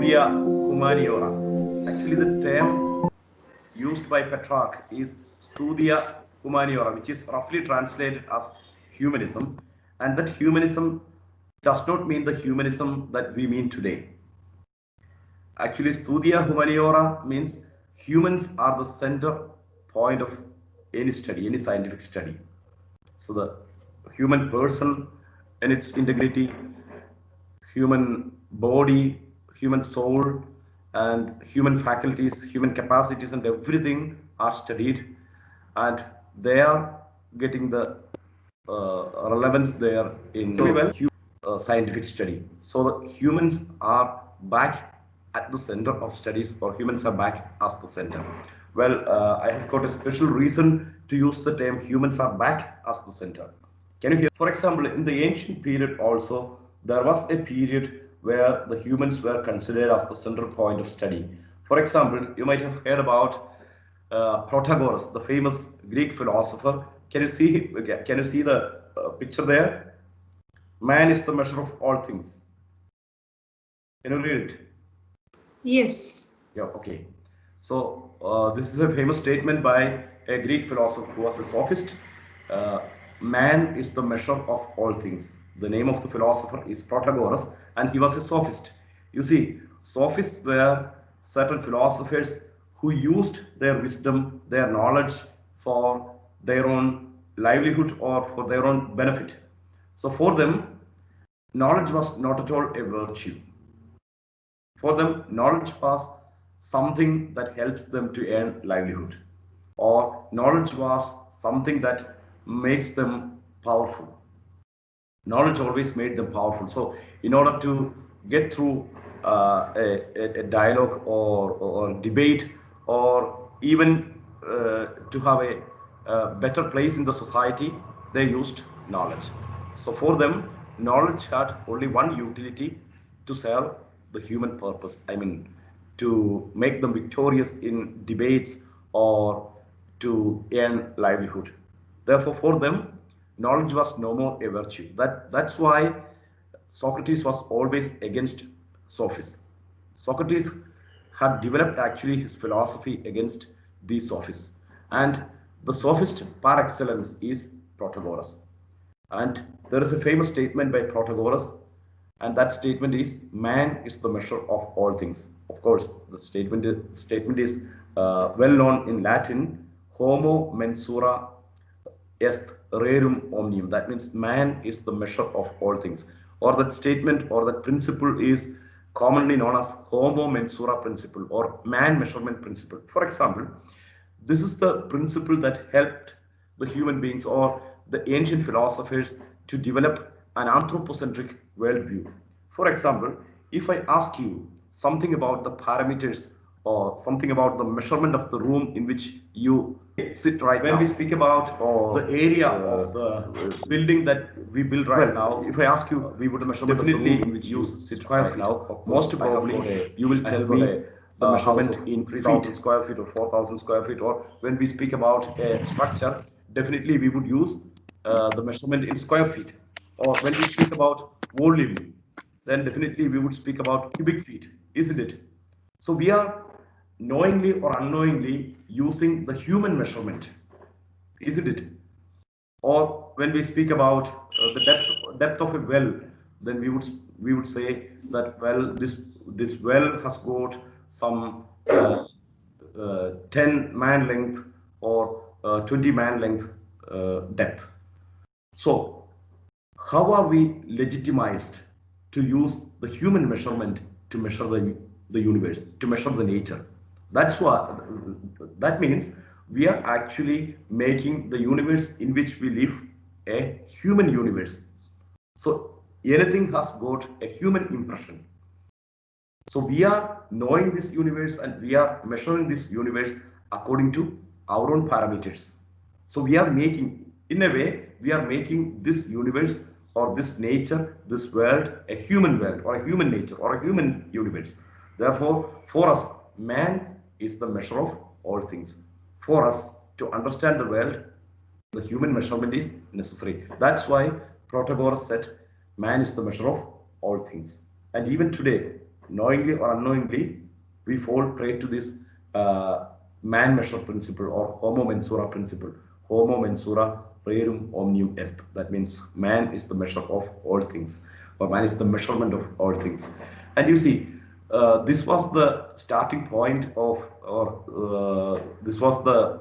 Studia Humaniora. Actually, the term used by Petrarch is Studia Humaniora, which is roughly translated as humanism. And that humanism does not mean the humanism that we mean today. Actually, Studia Humaniora means humans are the center point of any study, any scientific study. So the human person and its integrity, human body, human soul, and human faculties, human capacities, and everything are studied, and they are getting the relevance there in scientific study. So the humans are back at the center of studies, or humans are back as the center. Well, I have got a special reason to use the term humans are back as the center. Can you hear? For example, in the ancient period also, there was a period where the humans were considered as the central point of study. For example, you might have heard about Protagoras, the famous Greek philosopher. Can you see? Can you see the picture there? Man is the measure of all things. Can you read it? Yes. Yeah. Okay. So this is a famous statement by a Greek philosopher who was a sophist. Uh, Man is the measure of all things. The name of the philosopher is Protagoras, and he was a sophist. You see, sophists were certain philosophers who used their wisdom, their knowledge for their own livelihood or for their own benefit. So for them, knowledge was not at all a virtue. For them, knowledge was something that helps them to earn livelihood, or knowledge was something that makes them powerful. Knowledge always made them powerful. So, in order to get through a dialogue or debate, or even to have a better place in the society, they used knowledge. So, for them, knowledge had only one utility: to serve the human purpose. I mean, to make them victorious in debates or to earn livelihood. Therefore, for them, knowledge was no more a virtue. That's why Socrates was always against sophists. Socrates had developed actually his philosophy against these sophists. And the sophist par excellence is Protagoras. And there is a famous statement by Protagoras, and that statement is, man is the measure of all things. Of course, the statement is well known in Latin: homo mensura est rerum omnium. That means man is the measure of all things. Or that statement or that principle is commonly known as homo mensura principle, or man measurement principle. For example, this is the principle that helped the human beings or the ancient philosophers to develop an anthropocentric worldview. For example, if I ask you something about the parameters or something about the measurement of the room in which you sit right now. When we speak about the area of the building that we build right now, if I ask you, we would measurement definitely of the room in which you sit right now. Most probably, you will tell me the measurement in 3,000 square feet or 4,000 square feet. Or when we speak about a structure, definitely we would use the measurement in square feet. Or when we speak about volume, then definitely we would speak about cubic feet, isn't it? So we are knowingly or unknowingly using the human measurement, isn't it? Or when we speak about the depth of a well, then we would say that, well, this well has got some 10 man length or 20 man length depth. So how are we legitimized to use the human measurement to measure the universe, to measure the nature? That's what that means. We are actually making the universe in which we live a human universe. So anything has got a human impression. So we are knowing this universe and we are measuring this universe according to our own parameters. So we are making, in a way, we are making this universe or this nature, this world, a human world or a human nature or a human universe. Therefore, for us, man is the measure of all things. For us to understand the world, the human measurement is necessary. That's why Protagoras said, man is the measure of all things. And even today, knowingly or unknowingly, we fall prey to this man measure principle or homo mensura principle. Homo mensura rerum omnium est. That means man is the measure of all things, or man is the measurement of all things. And you see, this was the starting point of, or this was the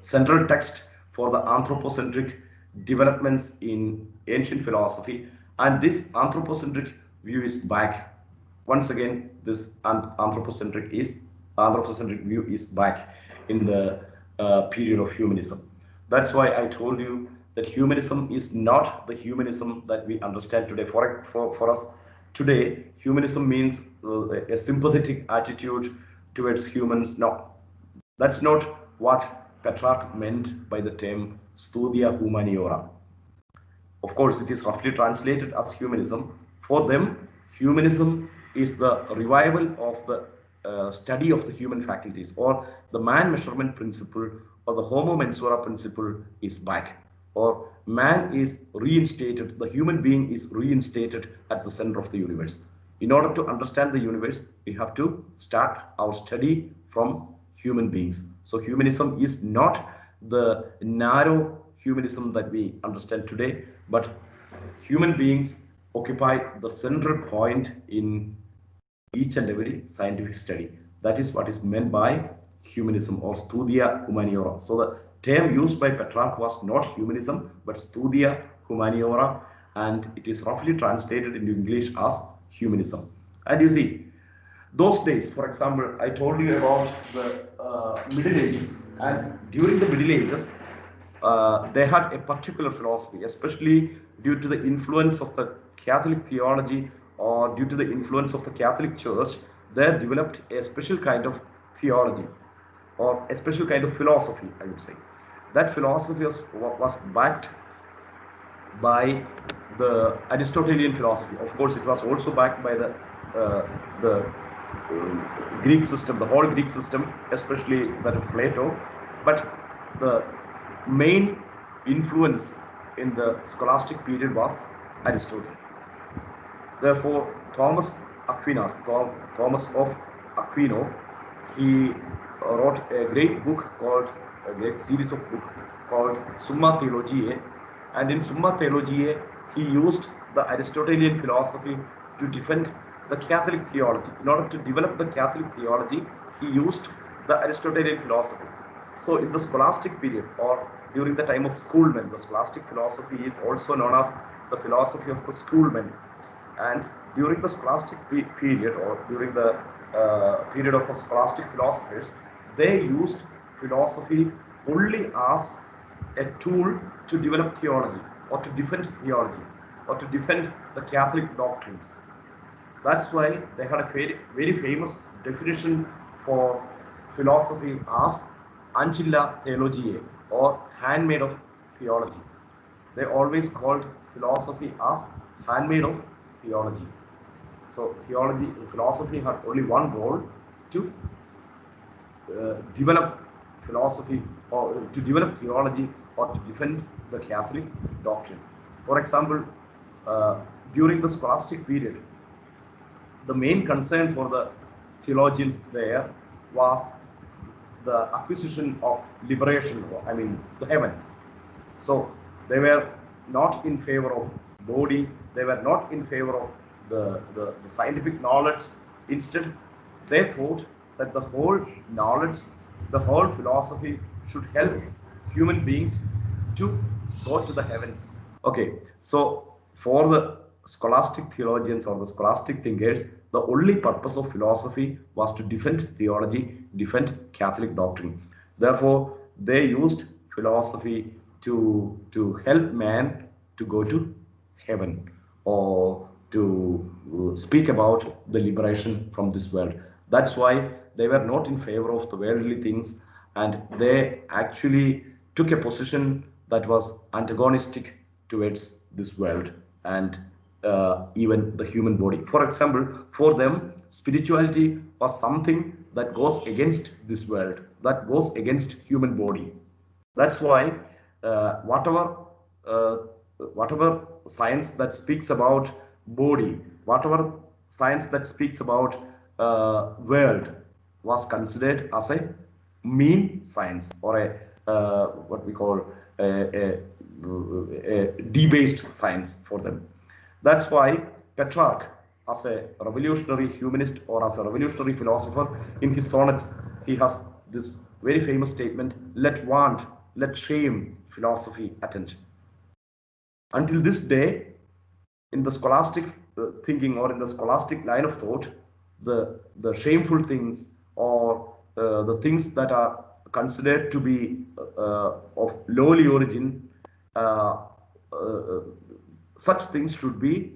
central text for the anthropocentric developments in ancient philosophy, and this anthropocentric view is back once again. This anthropocentric view is back in the period of humanism. That's why I told you that humanism is not the humanism that we understand today. For us today, humanism means a sympathetic attitude towards humans. No, that's not what Petrarch meant by the term studia humaniora. Of course, it is roughly translated as humanism. For them, humanism is the revival of the study of the human faculties, or the man measurement principle, or the homo mensura principle is back, or man is reinstated, the human being is reinstated at the center of the universe. In order to understand the universe, we have to start our study from human beings. So humanism is not the narrow humanism that we understand today, but human beings occupy the central point in each and every scientific study. That is what is meant by humanism or studia humaniora. So the term used by Petrarch was not humanism but studia humaniora, and it is roughly translated into English as humanism. And you see, those days, for example, I told you about the Middle Ages, and during the Middle Ages, they had a particular philosophy, especially due to the influence of the Catholic theology or due to the influence of the Catholic Church. They developed a special kind of theology or a special kind of philosophy, I would say. That philosophy was backed by the Aristotelian philosophy. Of course, it was also backed by the Greek system, the whole Greek system, especially that of Plato. But the main influence in the scholastic period was Aristotle. Therefore, Thomas of Aquino, he wrote a great book called, a great series of books called Summa Theologiae, and in Summa Theologiae, he used the Aristotelian philosophy to defend the Catholic theology. In order to develop the Catholic theology, he used the Aristotelian philosophy. So in the scholastic period, or during the time of schoolmen, the scholastic philosophy is also known as the philosophy of the schoolmen. And during the scholastic period, or during the period of the scholastic philosophers, they used philosophy only as a tool to develop theology, or to defend theology, or to defend the Catholic doctrines. That's why they had a very famous definition for philosophy as Ancilla Theologiae, or handmaid of theology. They always called philosophy as handmaid of theology. So philosophy had only one role: to develop philosophy, or to develop theology, or to defend the Catholic doctrine. For example, during the scholastic period, the main concern for the theologians there was the acquisition of liberation, I mean the heaven. So they were not in favor of body, they were not in favor of the scientific knowledge. Instead, they thought that the whole knowledge, the whole philosophy should help human beings to go to the heavens. Okay, so for the scholastic theologians or the scholastic thinkers, the only purpose of philosophy was to defend theology, defend Catholic doctrine. Therefore, they used philosophy to help man to go to heaven, or to speak about the liberation from this world. That's why they were not in favor of the worldly things, and they actually took a position that was antagonistic towards this world and even the human body. For example, for them, spirituality was something that goes against this world, that goes against human body. That's why uh, whatever uh, whatever science that speaks about body, whatever science that speaks about world was considered as a mean science or a what we call a debased science for them. That's why Petrarch, as a revolutionary humanist or as a revolutionary philosopher, in his sonnets, he has this very famous statement: "Let want, let shame, philosophy attend." Until this day, in the scholastic thinking or in the scholastic line of thought, the shameful things or the things that are considered to be of lowly origin, uh, uh, such things should be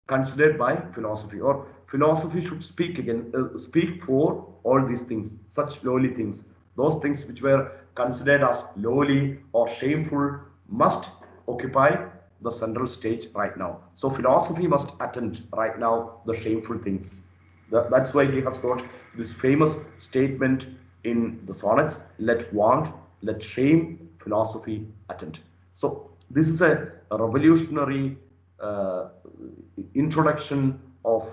considered by philosophy, or philosophy should speak again, speak for all these things, such lowly things. Those things which were considered as lowly or shameful must occupy the central stage right now. So philosophy must attend right now the shameful things. That's why he has got this famous statement in the sonnets: "Let want, let shame, philosophy attend." So this is a revolutionary uh, introduction of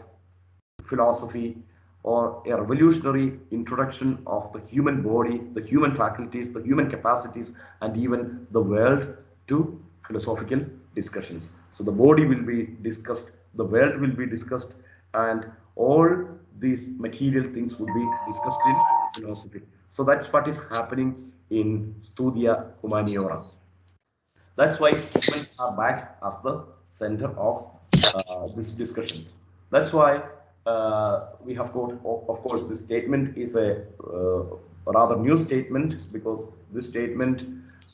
philosophy, or a revolutionary introduction of the human body, the human faculties, the human capacities, and even the world to philosophical discussions. So the body will be discussed, the world will be discussed, and all these material things would be discussed in philosophy. So that's what is happening in Studia Humaniora. That's why humans are back as the center of this discussion. That's why we have got, of course, this statement is a rather new statement, because this statement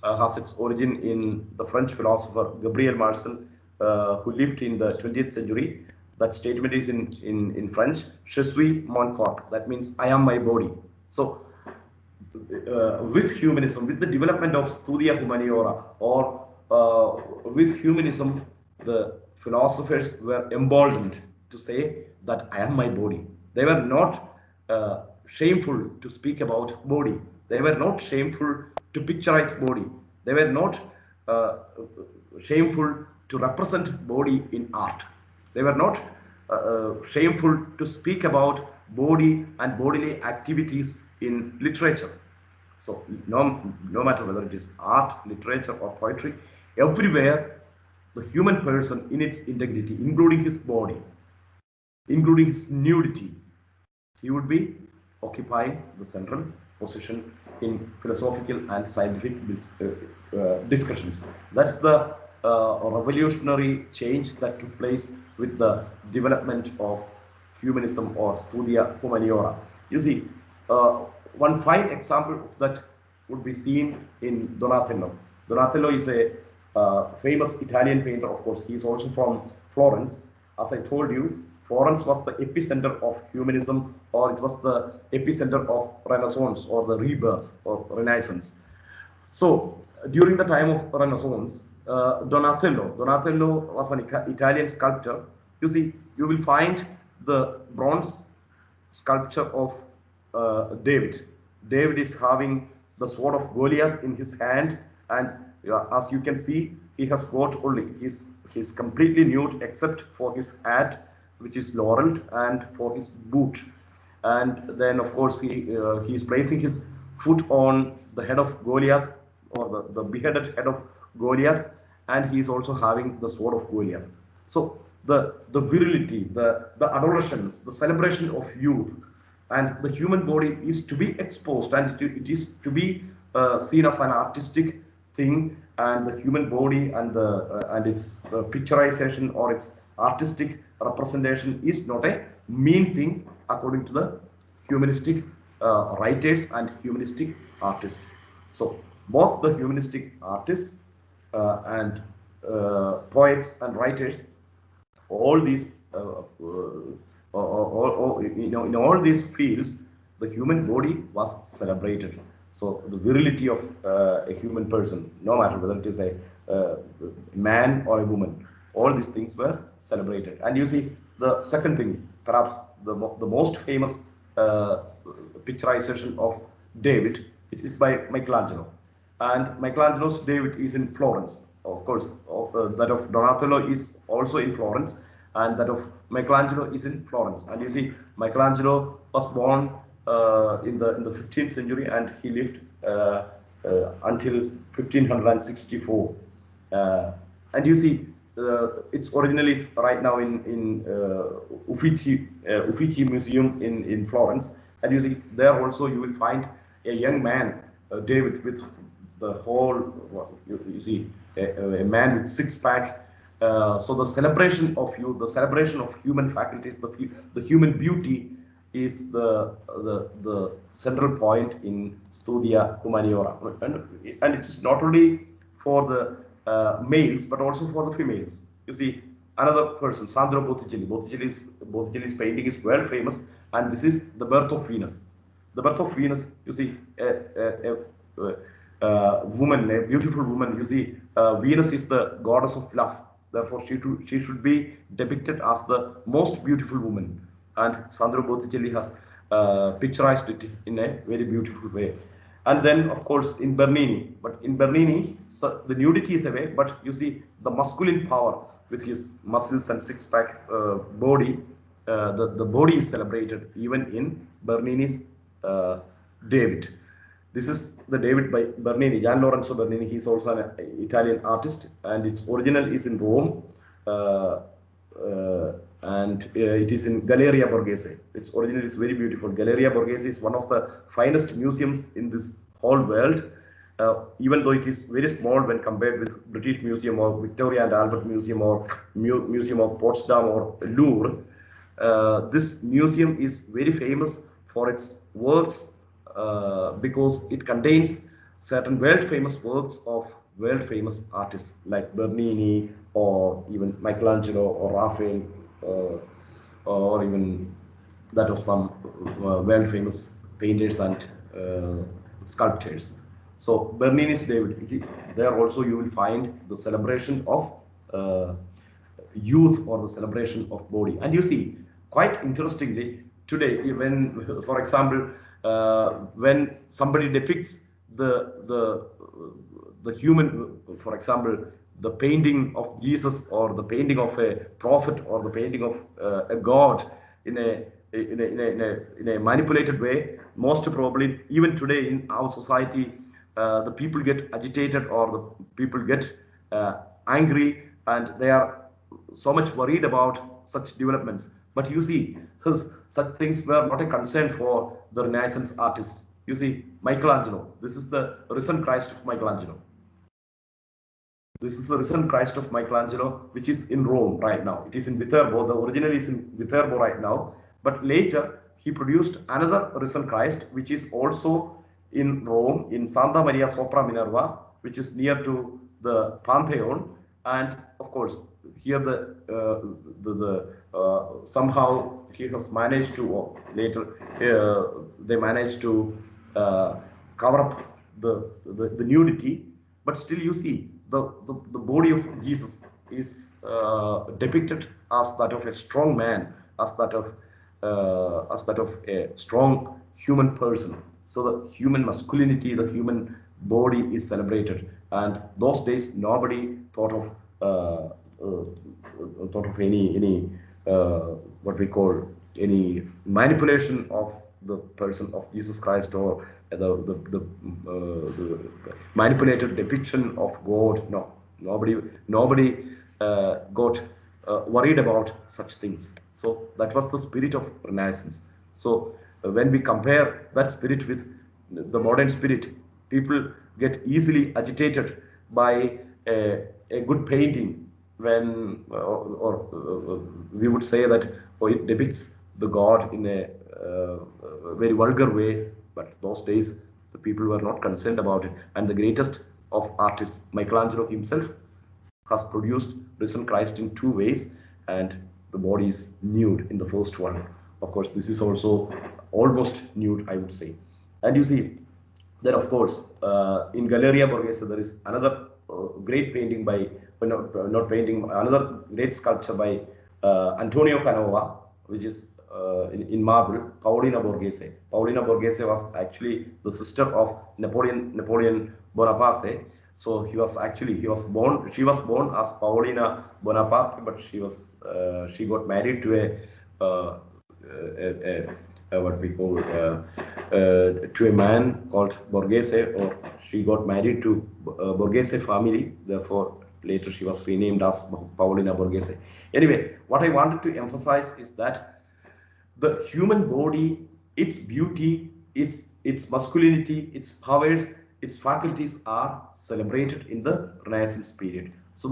has its origin in the French philosopher Gabriel Marcel, who lived in the 20th century. That statement is in French: "Je suis mon corps." That means I am my body. So with humanism, with the development of Studia Humaniora, or with humanism, the philosophers were emboldened to say that I am my body. They were not shameful to speak about body. They were not shameful to picturize body. They were not uh, shameful to represent body in art. They were not shameful to speak about body and bodily activities in literature. So no matter whether it is art, literature, or poetry, everywhere the human person in its integrity, including his body, including his nudity, he would be occupying the central position in philosophical and scientific discussions. That's the revolutionary change that took place with the development of humanism or Studia Humaniora. You see, uh, one fine example of that would be seen in Donatello. Donatello is a famous Italian painter, of course. He is also from Florence. As I told you, Florence was the epicenter of humanism, or it was the epicenter of Renaissance, or the rebirth or Renaissance. So during the time of Renaissance, Donatello was an Italian sculptor. You see, you will find the bronze sculpture of David. David is having the sword of Goliath in his hand, and as you can see, he has got only he's completely nude except for his hat, which is laureled, and for his boot. And then, of course, he is placing his foot on the head of Goliath, or the beheaded head of Goliath, and he is also having the sword of Goliath. So the virility, the adolescence, the celebration of youth, and the human body is to be exposed, and it is to be seen as an artistic thing, and the human body and its picturization or its artistic representation is not a mean thing according to the humanistic writers and humanistic artists. So both the humanistic artists and poets and writers, all these in all these fields, the human body was celebrated. So the virility of a human person, no matter whether it is a man or a woman, all these things were celebrated. And you see, the second thing, perhaps the most famous picturization of David, it is by Michelangelo. And Michelangelo's David is in Florence. of course, that of Donatello is also in Florence, and that of Michelangelo is in Florence. And you see, Michelangelo was born in the 15th century, and he lived until 1564. And you see, its original is right now in Uffizi Museum in Florence. And you see, there also you will find a young man, David, with the whole, you see, a man with six pack. So the celebration of you, the celebration of human faculties, the human beauty is the central point in Studia Humaniora, and it is not only for the males but also for the females. You see, another person, Sandro Botticelli. Botticelli's painting is world famous, and this is the birth of Venus. The birth of Venus. You see, woman, a beautiful woman. You see, Venus is the goddess of love. Therefore, she should be depicted as the most beautiful woman. And Sandro Botticelli has picturized it in a very beautiful way. And then, of course, in Bernini. But in Bernini, so the nudity is away, but you see the masculine power with his muscles and six-pack body. The body is celebrated even in Bernini's David. This is the David by Bernini, Gian Lorenzo Bernini. He is also an Italian artist, and its original is in Rome, and it is in Galleria Borghese. Its original is very beautiful. Galleria Borghese is one of the finest museums in this whole world, even though it is very small when compared with British Museum or Victoria and Albert Museum or Museum of Potsdam or Louvre. This museum is very famous for its works because it contains certain world famous works of world famous artists like Bernini or even Michelangelo or Raphael, or even that of some world famous painters and sculptors. So Bernini's David, there also you will find the celebration of youth or the celebration of body. And you see, quite interestingly, today, when, for example, when somebody depicts the human, for example, the painting of Jesus or the painting of a prophet or the painting of a god in a manipulated way, most probably even today in our society, the people get agitated or the people get angry, and they are so much worried about such developments. But you see, such things were not a concern for the Renaissance artists. You see, Michelangelo, this is the risen Christ of Michelangelo. This is the risen Christ of Michelangelo, which is in Rome right now. It is in Viterbo. The original is in Viterbo right now. But later, he produced another risen Christ, which is also in Rome, in Santa Maria Sopra Minerva, which is near to the Pantheon. And of course, here somehow he has managed to, or later they managed to cover up the nudity, but still you see the body of Jesus is depicted as that of a strong man, as that of a strong human person. So the human masculinity, the human body is celebrated, and those days nobody thought of any what we call any manipulation of the person of Jesus Christ, or the manipulated depiction of God. No, nobody got worried about such things. So that was the spirit of Renaissance. So when we compare that spirit with the modern spirit, people get easily agitated by a good painting when, or we would say that it depicts the God in a very vulgar way. But those days, the people were not concerned about it. And the greatest of artists, Michelangelo himself, has produced risen Christ in two ways, and the body is nude in the first one. Of course, this is also almost nude, I would say. And you see, then of course, in Galleria Borghese, there is another great painting by, not painting, another great sculpture by Antonio Canova, which is in marble, Paolina Borghese. Paolina Borghese was actually the sister of Napoleon Bonaparte, So he was actually he was born. She was born as Paulina Bonaparte, but she got married to what we call to a man called Borghese, or she got married to Borghese family. Therefore, later she was renamed as Paulina Borghese. Anyway, what I wanted to emphasize is that the human body, its beauty, its masculinity, its powers, its faculties are celebrated in the Renaissance period. So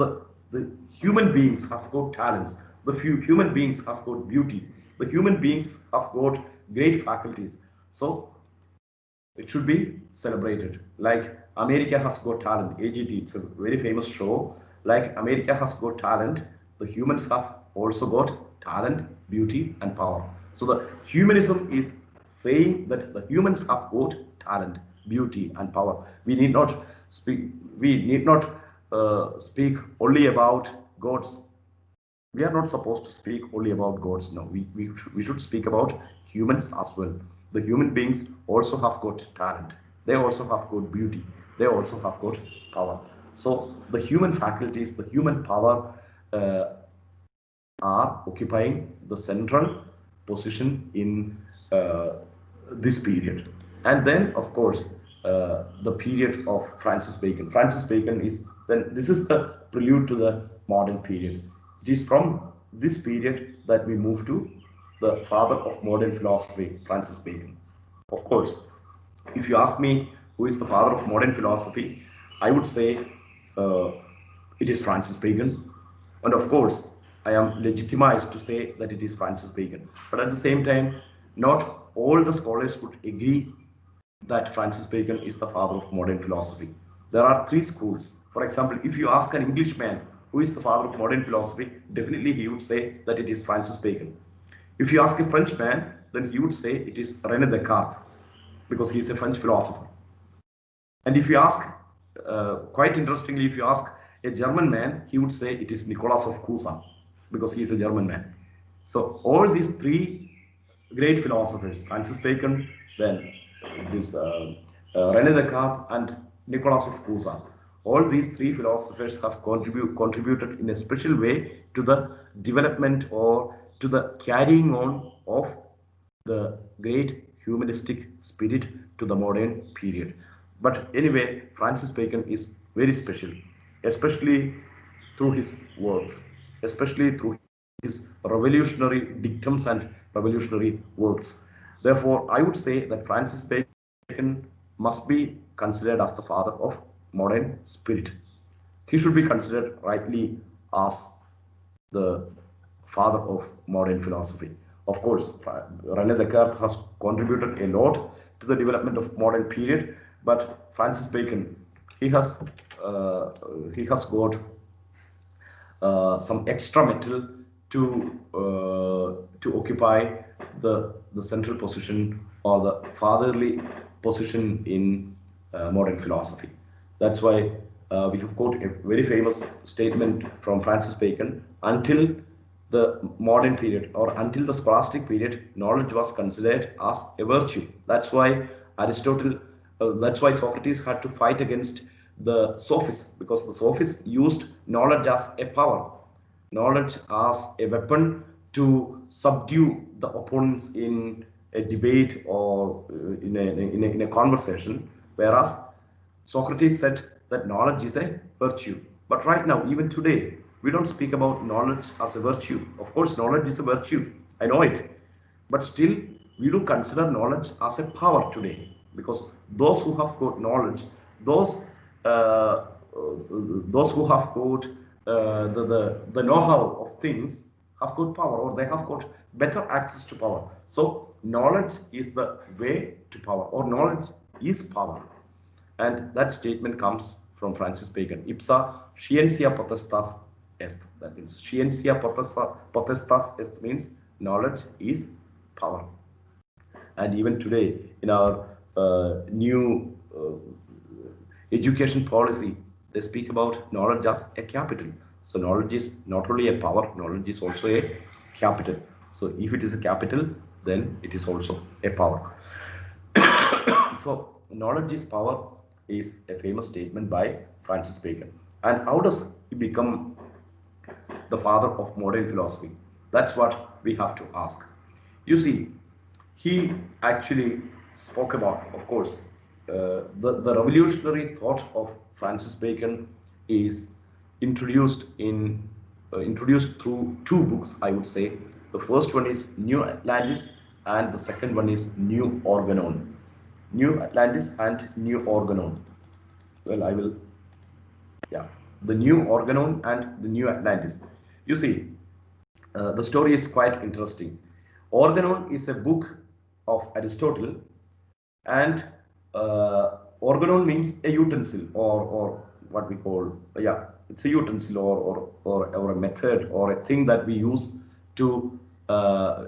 the human beings have got talents, the few human beings have got beauty, the human beings have got great faculties. So it should be celebrated. Like America has got talent, AGT, it's a very famous show. Like America has got talent, the humans have also got talent, beauty, and power. So the humanism is saying that the humans have got talent, beauty, and power. We need not speak only about gods. We are not supposed to speak only about gods. No, we should speak about humans as well. The human beings also have got talent. They also have got beauty. They also have got power. So the human faculties, the human power uh, are occupying the central position in this period. And then, of course, the period of Francis Bacon. Francis Bacon is then this is the prelude to the modern period. It is from this period that we move to the father of modern philosophy, Francis Bacon. Of course, if you ask me who is the father of modern philosophy, I would say uh, it is Francis Bacon. And of course, I am legitimized to say that it is Francis Bacon. But at the same time, not all the scholars would agree that Francis Bacon is the father of modern philosophy. There are three schools. For example, if you ask an Englishman who is the father of modern philosophy, definitely he would say that it is Francis Bacon. If you ask a Frenchman, then he would say it is René Descartes because he is a French philosopher. And if you ask, quite interestingly, if you ask a German man, he would say it is Nicholas of Cusa because he is a German man. So all these three great philosophers, Francis Bacon, then this René Descartes and Nicholas of Cusa, all these three philosophers have contributed in a special way to the development or to the carrying on of the great humanistic spirit to the modern period. But anyway, Francis Bacon is very special, especially through his works, especially through his revolutionary dictums and revolutionary works. Therefore, I would say that Francis Bacon must be considered as the father of modern spirit. He should be considered rightly as the father of modern philosophy. Of course, René Descartes has contributed a lot to the development of modern period, but Francis Bacon, he has uh, he has got some extra metal to occupy the central position or the fatherly position in modern philosophy. That's why we have got a very famous statement from Francis Bacon. Until the modern period or until the scholastic period, knowledge was considered as a virtue. That's why Aristotle, that's why Socrates had to fight against the sophists, because the sophists used knowledge as a power, knowledge as a weapon to subdue the opponents in a debate or in a conversation, whereas Socrates said that knowledge is a virtue. But right now, even today, we don't speak about knowledge as a virtue. Of course, knowledge is a virtue. I know it. But still, we do consider knowledge as a power today, because those who have got knowledge, those uh, those who have got the know-how of things have got power, or they have got better access to power. So knowledge is the way to power, or knowledge is power. And that statement comes from Francis Bacon. Ipsa scientia potestas est. That means scientia potestas est means knowledge is power. And even today, in our new education policy, they speak about knowledge as a capital. So knowledge is not only a power, knowledge is also a capital. So if it is a capital, then it is also a power. So knowledge is power is a famous statement by Francis Bacon. And how does he become the father of modern philosophy? That's what we have to ask. You see, he actually spoke about, of course, the revolutionary thought of Francis Bacon is introduced in introduced through two books, I would say. The first one is New Atlantis, and the second one is New Organon. New Atlantis and New Organon. Well, I will, yeah, the New Organon and the New Atlantis. You see, the story is quite interesting. Organon is a book of Aristotle, and organon means a utensil, or what we call, yeah, it's a utensil, or a method, or a thing that we use to a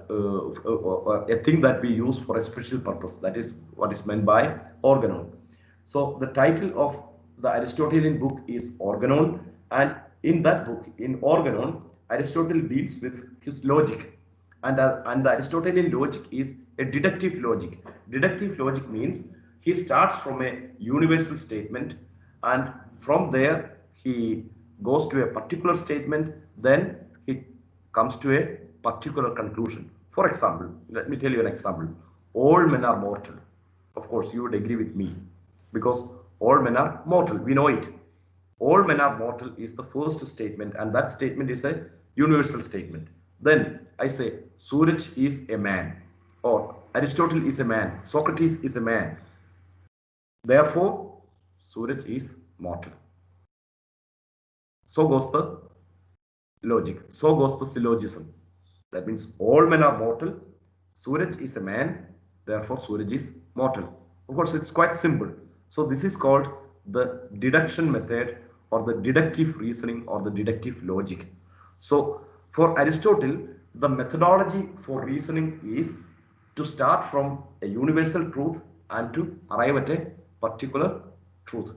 thing that we use for a special purpose. That is what is meant by organon. So the title of the Aristotelian book is Organon, and in that book, in Organon, Aristotle deals with his logic, and the Aristotelian logic is a deductive logic. Deductive logic means he starts from a universal statement, and from there he goes to a particular statement, then he comes to a particular conclusion. For example, let me tell you an example. All men are mortal. Of course, you would agree with me, because all men are mortal. We know it. All men are mortal is the first statement, and that statement is a universal statement. Then I say Suraj is a man, or Aristotle is a man, Socrates is a man. Therefore, Suraj is mortal. So goes the logic. So goes the syllogism. That means all men are mortal. Suraj is a man. Therefore, Suraj is mortal. Of course, it's quite simple. So this is called the deduction method, or the deductive reasoning, or the deductive logic. So for Aristotle, the methodology for reasoning is to start from a universal truth and to arrive at a particular truth.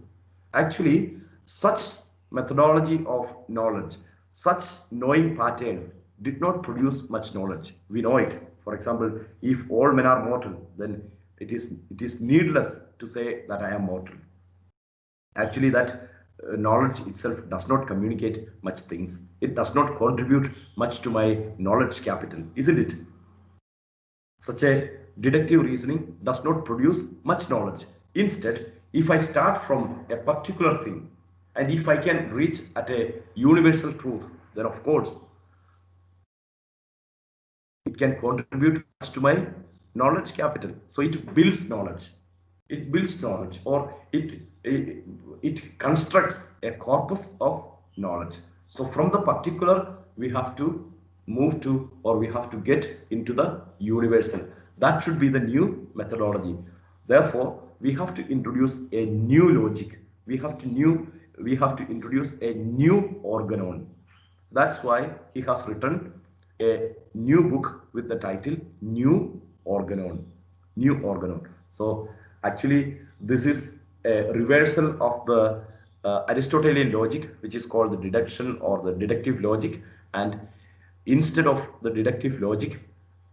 Actually, such methodology of knowledge, such knowing pattern did not produce much knowledge. We know it. For example, if all men are mortal, then it is needless to say that I am mortal. Actually, that knowledge itself does not communicate much things. It does not contribute much to my knowledge capital, isn't it? Such a deductive reasoning does not produce much knowledge. Instead, if I start from a particular thing, and if I can reach at a universal truth, then of course it can contribute much to my knowledge capital. So it builds knowledge. It builds knowledge, or it constructs a corpus of knowledge. So from the particular, we have to move to, or we have to get into the universal. That should be the new methodology. Therefore, we have to introduce a new logic. We have to introduce a new organon. That's why he has written a new book with the title New Organon. New Organon. So actually, this is a reversal of the Aristotelian logic, which is called the deduction or the deductive logic. And instead of the deductive logic,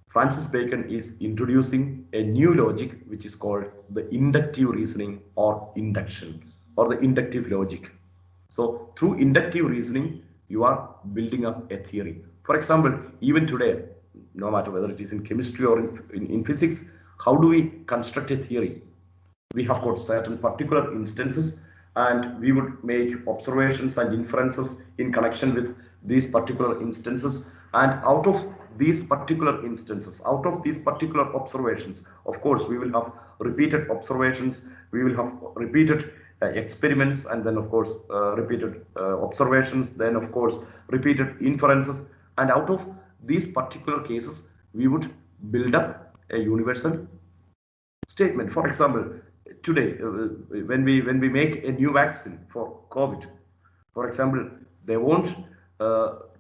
Francis Bacon is introducing a new logic, which is called the inductive reasoning, or induction, or the inductive logic. So through inductive reasoning, you are building up a theory. For example, even today, no matter whether it is in chemistry or in physics, how do we construct a theory? We have got certain particular instances, and we would make observations and inferences in connection with these particular instances, and out of these particular instances, out of these particular observations, of course we will have repeated observations, we will have repeated experiments, and then of course repeated observations, then of course repeated inferences, and out of these particular cases we would build up a universal statement. For example, today when we make a new vaccine for COVID, for example, they won't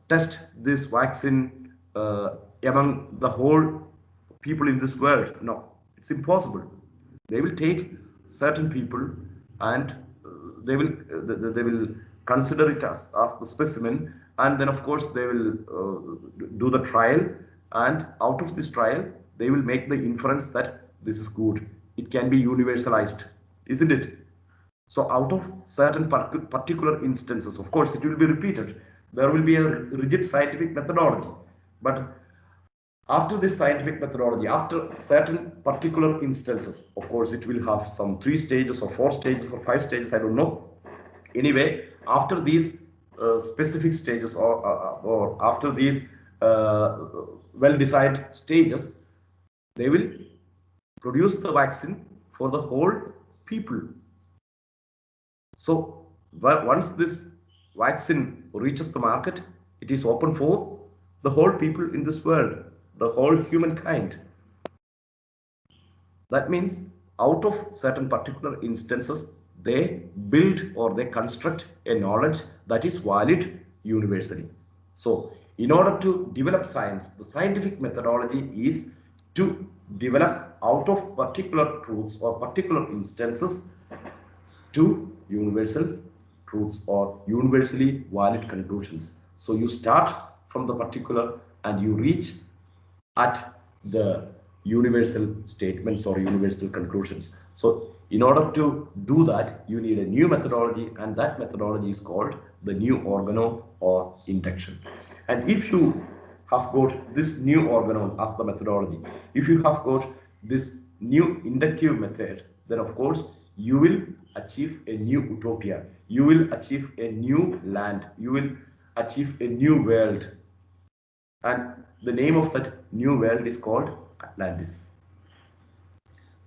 test this vaccine among the whole people in this world. No, it's impossible. They will take certain people, and they will consider it as the specimen, and then of course they will do the trial, and out of this trial they will make the inference that this is good, it can be universalized, isn't it? So out of certain particular instances, of course, it will be repeated. There will be a rigid scientific methodology. But after this scientific methodology, after certain particular instances, of course, it will have some 3 stages or 4 stages or 5 stages, I don't know. Anyway, after these specific stages or after these well-decided stages, they will produce the vaccine for the whole people. So once this vaccine reaches the market, it is open for the whole people in this world, the whole humankind. That means out of certain particular instances, they build or they construct a knowledge that is valid universally. So in order to develop science, the scientific methodology is to develop out of particular truths or particular instances to universal truths or universally valid conclusions. So you start from the particular and you reach at the universal statements or universal conclusions. So in order to do that, you need a new methodology, and that methodology is called the new organon or induction. And if you have got this new organon as the methodology, if you have got this new inductive method, then of course you will achieve a new utopia, you will achieve a new land, you will achieve a new world. And the name of that new world is called Atlantis.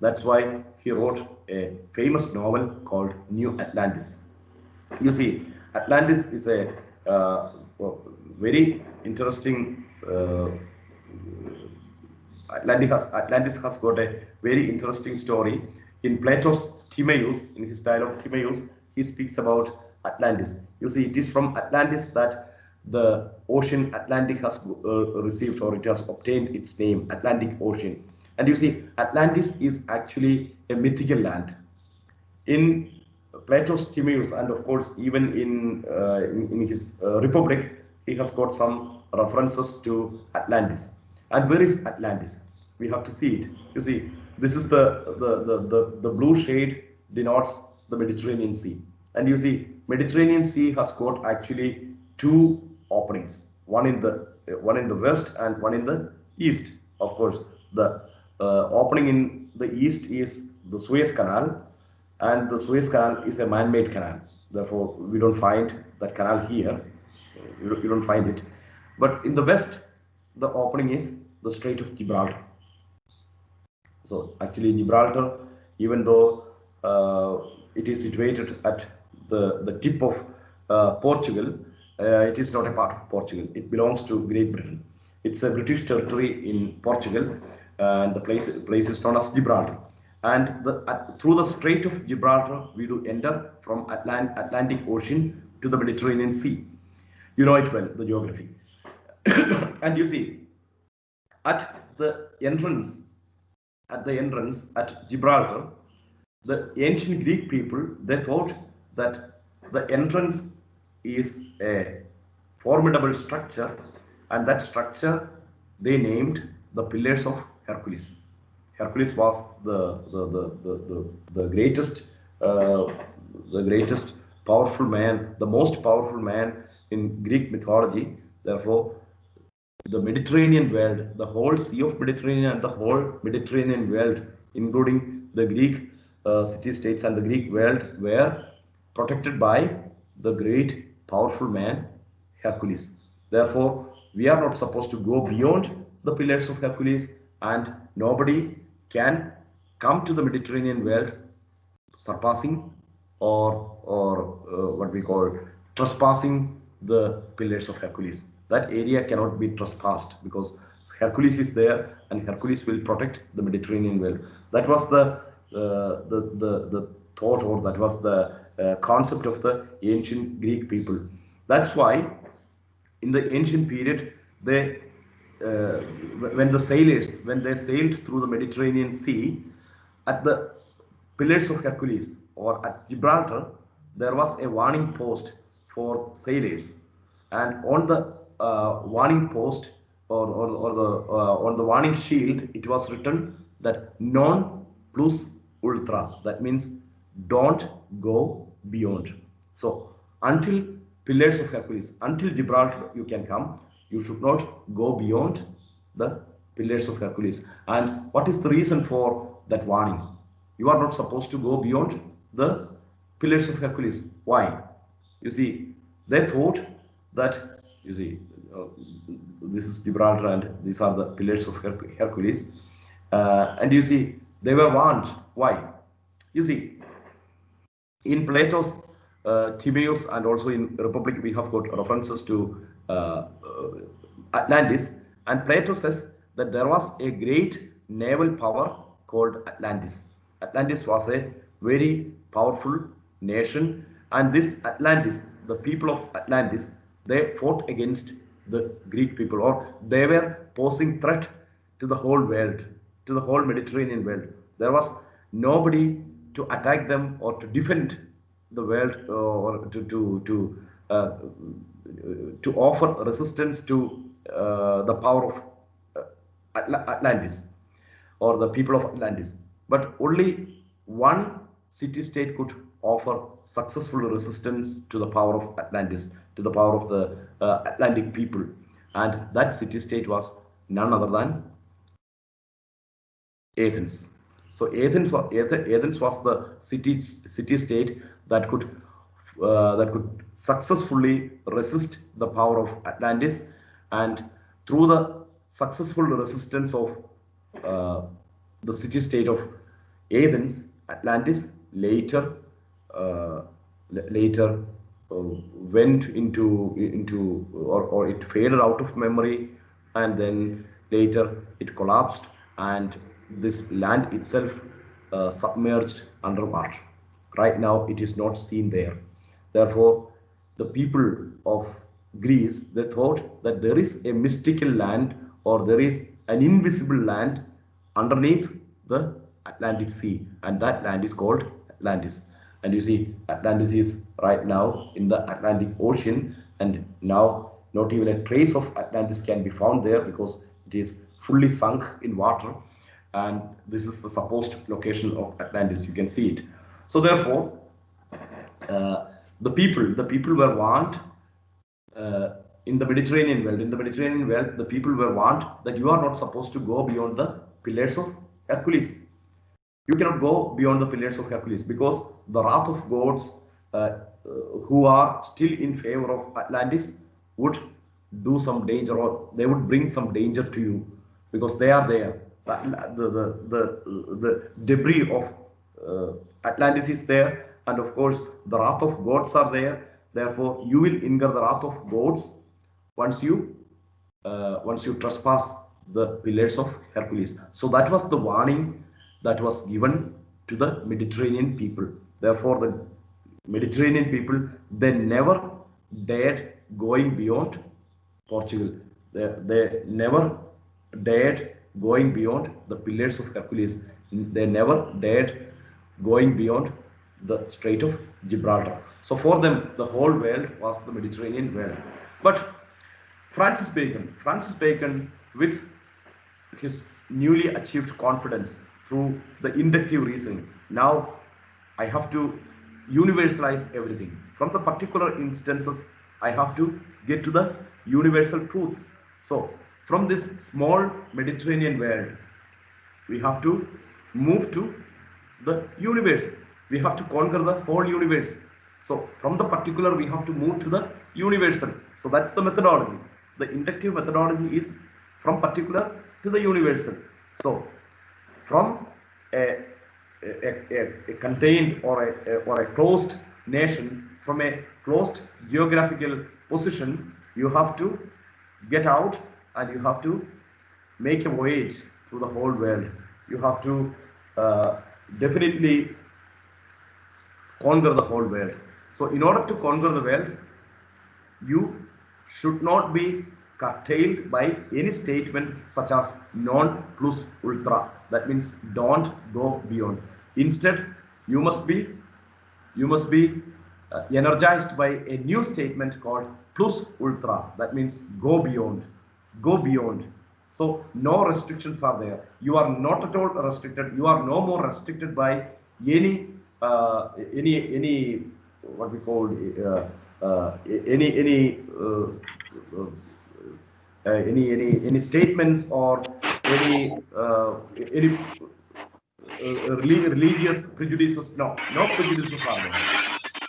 That's why he wrote a famous novel called New Atlantis. You see, Atlantis is a very interesting. Atlantis has got a very interesting story. In Plato's Timaeus, in his dialogue Timaeus, he speaks about Atlantis. You see, it is from Atlantis that the ocean Atlantic has received, or it has obtained its name, Atlantic Ocean. And you see, Atlantis is actually a mythical land. In Plato's Timaeus, and of course even in his Republic, he has got some references to Atlantis. And where is Atlantis? We have to see it. You see, this is the blue shade denotes the Mediterranean Sea. And you see, Mediterranean Sea has got actually two openings, one in the west and one in the east. Of course, the opening in the east is the Suez Canal, and the Suez Canal is a man-made canal. Therefore, we don't find that canal here. You don't find it. But in the west, the opening is the Strait of Gibraltar. So actually, Gibraltar, even though it is situated at the tip of Portugal, it is not a part of Portugal. It belongs to Great Britain. It's a British territory in Portugal, and the place is known as Gibraltar. And through the Strait of Gibraltar, we do enter from Atlantic Ocean to the Mediterranean Sea. You know it well, the geography. And you see, at the entrance at Gibraltar, the ancient Greek people, they thought that the entrance is a formidable structure, and that structure they named the Pillars of Hercules. Hercules was the greatest powerful man, the most powerful man in Greek mythology. Therefore, the Mediterranean world, the whole Sea of Mediterranean and the whole Mediterranean world, including the Greek city-states and the Greek world, were protected by the great powerful man Hercules. Therefore, we are not supposed to go beyond the Pillars of Hercules, and nobody can come to the Mediterranean world surpassing or what we call trespassing the Pillars of Hercules. That area cannot be trespassed because Hercules is there, and Hercules will protect the Mediterranean world. That was the thought, or that was the concept of the ancient Greek people. That's why in the ancient period, they when they sailed through the Mediterranean Sea, at the Pillars of Hercules or at Gibraltar, there was a warning post for sailors, and on the warning post or on the warning shield, it was written that non plus ultra. That means don't go beyond. So until Pillars of Hercules, until Gibraltar you can come, you should not go beyond the Pillars of Hercules. And what is the reason for that warning? You are not supposed to go beyond the Pillars of Hercules. Why? You see, they thought that, you see, this is Gibraltar and these are the Pillars of Hercules. And you see, they were warned. Why? You see, in Plato's Timaeus and also in Republic, we have got references to Atlantis. And Plato says that there was a great naval power called Atlantis. Atlantis was a very powerful nation, and this Atlantis, the people of Atlantis, they fought against the Greek people, or they were posing threat to the whole world, to the whole Mediterranean world. There was nobody to attack them or to defend the world, or to offer resistance to the power of Atlantis or the people of Atlantis. But only one city-state could offer successful resistance to the power of Atlantis, to the power of the Atlantic people. And that city-state was none other than Athens. So Athens was the city-state that could successfully resist the power of Atlantis, and through the successful resistance of the city-state of Athens, Atlantis later went into or it faded out of memory, and then later it collapsed, and this land itself submerged underwater. Right now it is not seen there. Therefore, the people of Greece, they thought that there is a mystical land, or there is an invisible land underneath the Atlantic Sea, and that land is called Atlantis. And you see, Atlantis is right now in the Atlantic Ocean, and now not even a trace of Atlantis can be found there because it is fully sunk in water. And this is the supposed location of Atlantis. You can see it. So therefore, the people were warned in the Mediterranean world. In the Mediterranean world, the people were warned that you are not supposed to go beyond the Pillars of Hercules. You cannot go beyond the Pillars of Hercules, because the wrath of gods who are still in favor of Atlantis would do some danger, or they would bring some danger to you, because they are there. The debris of Atlantis is there, and of course the wrath of gods are there. Therefore, you will incur the wrath of gods once you trespass the Pillars of Hercules. So that was the warning that was given to the Mediterranean people. Therefore, the Mediterranean people, they never dared going beyond Portugal. They never dared going beyond the Pillars of Hercules. They never dared going beyond the Strait of Gibraltar. So for them, the whole world was the Mediterranean world. But Francis Bacon, with his newly achieved confidence through the inductive reasoning, now I have to universalize everything. From the particular instances, I have to get to the universal truths. So from this small Mediterranean world, we have to move to the universe. We have to conquer the whole universe. So from the particular, we have to move to the universal. So that's the methodology. The inductive methodology is from particular to the universal. So from a contained or a closed nation, from a closed geographical position, you have to get out and you have to make a voyage through the whole world. You have to definitely conquer the whole world. So in order to conquer the world, you should not be curtailed by any statement such as non plus ultra. That means don't go beyond. Instead, you must be energized by a new statement called plus ultra. That means go beyond. Go beyond. So no restrictions are there. You are not at all restricted. You are no more restricted by any any what we call any any statements or any religious prejudices. No, no prejudices are there.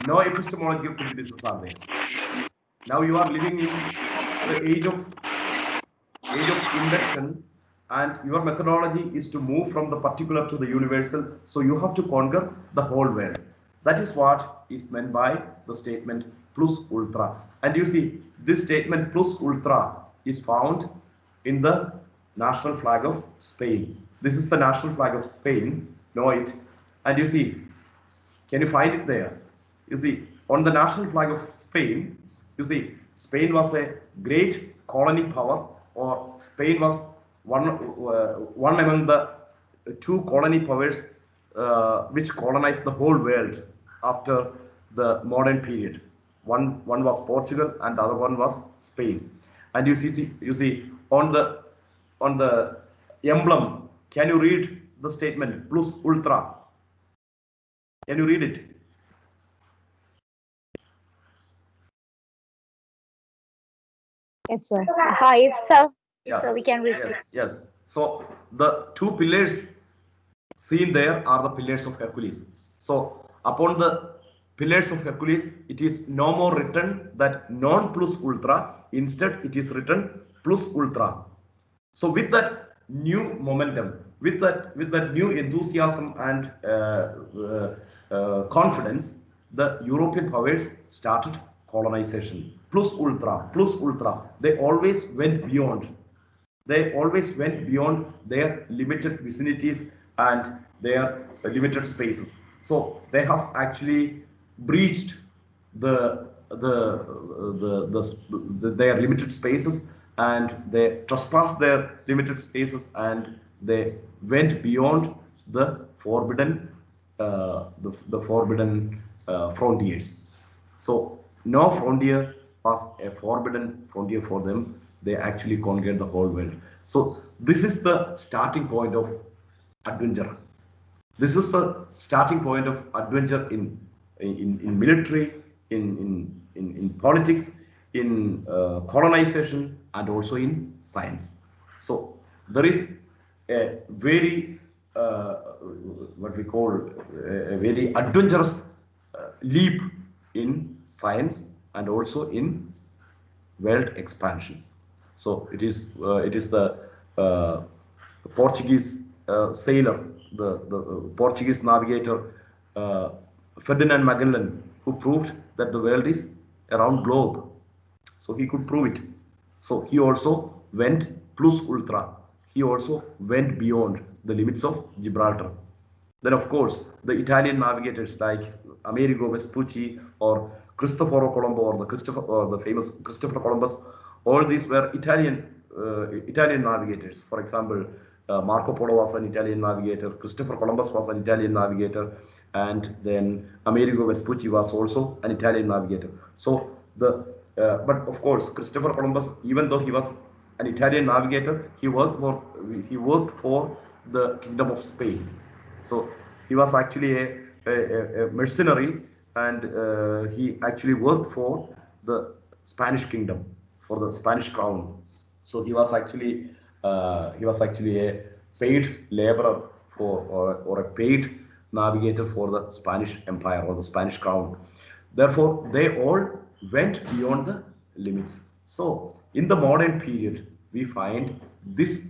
No epistemological prejudices are there. Now you are living in the age of induction, and your methodology is to move from the particular to the universal, so you have to conquer the whole world. That is what is meant by the statement plus ultra. And you see, this statement plus ultra is found in the national flag of Spain. This is the national flag of Spain, know it. And you see, can you find it there? You see, on the national flag of Spain, you see, Spain was a great colony power, or Spain was one among the two colony powers which colonized the whole world after the modern period. One was Portugal, and the other one was Spain. And you see on the emblem. Can you read the statement plus ultra? Can you read it? Yes, sir. Hi, sir. Yes, sir. Yes, We can read it. yes. So the two pillars seen there are the pillars of Hercules. So upon the pillars of Hercules, it is no more written that non plus ultra. Instead, it is written plus ultra. So with that new momentum, with that new enthusiasm and confidence, the European powers started colonization. Plus ultra, plus ultra. They always went beyond. They always went beyond their limited vicinities and their limited spaces. So they have actually breached their limited spaces, and they trespassed their limited spaces, and they went beyond the forbidden frontiers. So no frontier was a forbidden frontier for them. They actually conquered the whole world. So this is the starting point of adventure. This is the starting point of adventure in military, in politics, in colonization, and also in science. So there is a very what we call a very adventurous leap in science and also in world expansion. So it is the uh, Portuguese sailor, the Portuguese navigator uh, Ferdinand Magellan, who proved that the world is a round globe. So he could prove it. So he also went plus ultra. He also went beyond the limits of Gibraltar. Then, of course, the Italian navigators like Amerigo Vespucci or Cristoforo Colombo, or the famous Christopher Columbus, all these were Italian navigators. For example, Marco Polo was an Italian navigator, Christopher Columbus was an Italian navigator, and then Amerigo Vespucci was also an Italian navigator. So but of course, Christopher Columbus, even though he was an Italian navigator, he worked for the Kingdom of Spain. So he was actually a mercenary, and he actually worked for the Spanish kingdom, for the Spanish crown. So he was actually a paid laborer or a paid navigator for the Spanish Empire or the Spanish crown. Therefore, they all went beyond the limits. So in the modern period, we find this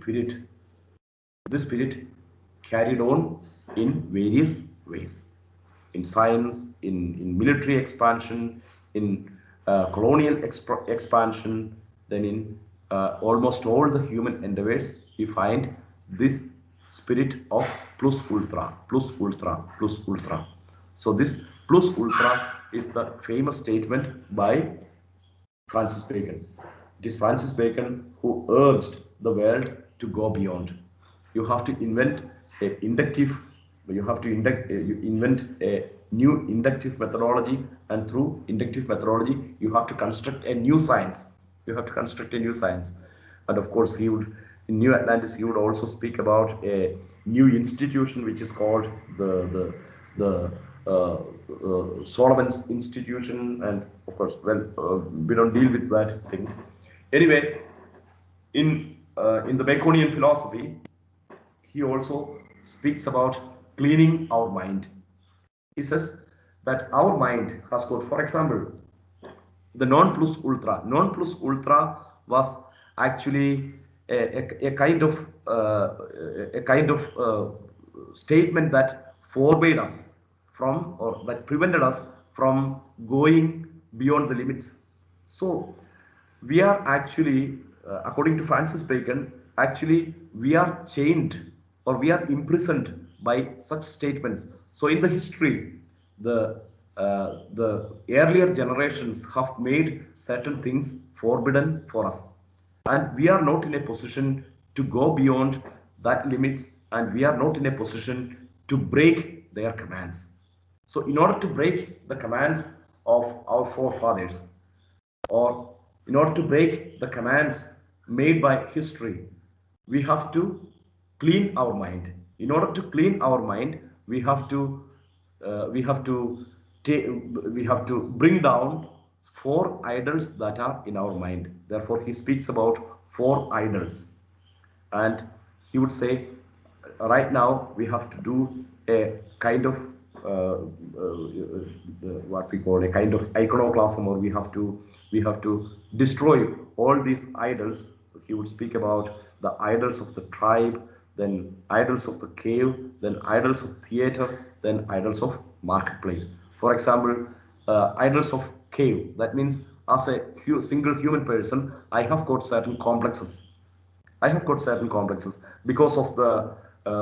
spirit carried on in various ways, in science, in military expansion, in colonial expansion, then in almost all the human endeavors, we find this spirit of plus ultra, plus ultra, plus ultra. So this plus ultra is the famous statement by Francis Bacon. It is Francis Bacon who urged the world to go beyond. You have to invent a inductive, you have to you invent a new inductive methodology, and through inductive methodology, you have to construct a new science. You have to construct a new science. And of course, in New Atlantis, he would also speak about a new institution which is called the Solomon's institution, and of course, well, we don't deal with that things. Anyway, in the Baconian philosophy, he also speaks about cleaning our mind. He says that our mind has got, for example, the non plus ultra. Non plus ultra was actually a kind of statement that forbade us from, or that prevented us from going beyond the limits. So we are actually, according to Francis Bacon, actually we are chained or we are imprisoned by such statements. So in the history, the earlier generations have made certain things forbidden for us, and we are not in a position to go beyond that limits, and we are not in a position to break their commands. So in order to break the commands of our forefathers, or in order to break the commands made by history, we have to clean our mind. In order to clean our mind, we have to we have to we have to bring down four idols that are in our mind. Therefore, he speaks about four idols, and he would say, right now we have to do a kind of what we call a kind of iconoclasm, or we have to destroy all these idols. He would speak about the idols of the tribe, then idols of the cave, then idols of theater, then idols of marketplace. For example, idols of cave, that means as a single human person, I have got certain complexes. I have got certain complexes because of the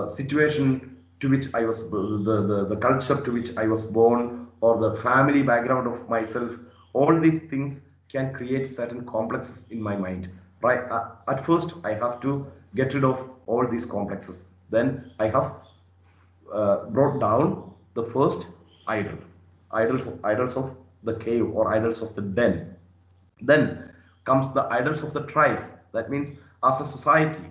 situation to which I was, the culture to which I was born, or the family background of myself. All these things can create certain complexes in my mind. Right? At first, I have to get rid of all these complexes. Then I have brought down the first idol, idols of the cave, or idols of the den. Then comes the idols of the tribe. That means, as a society,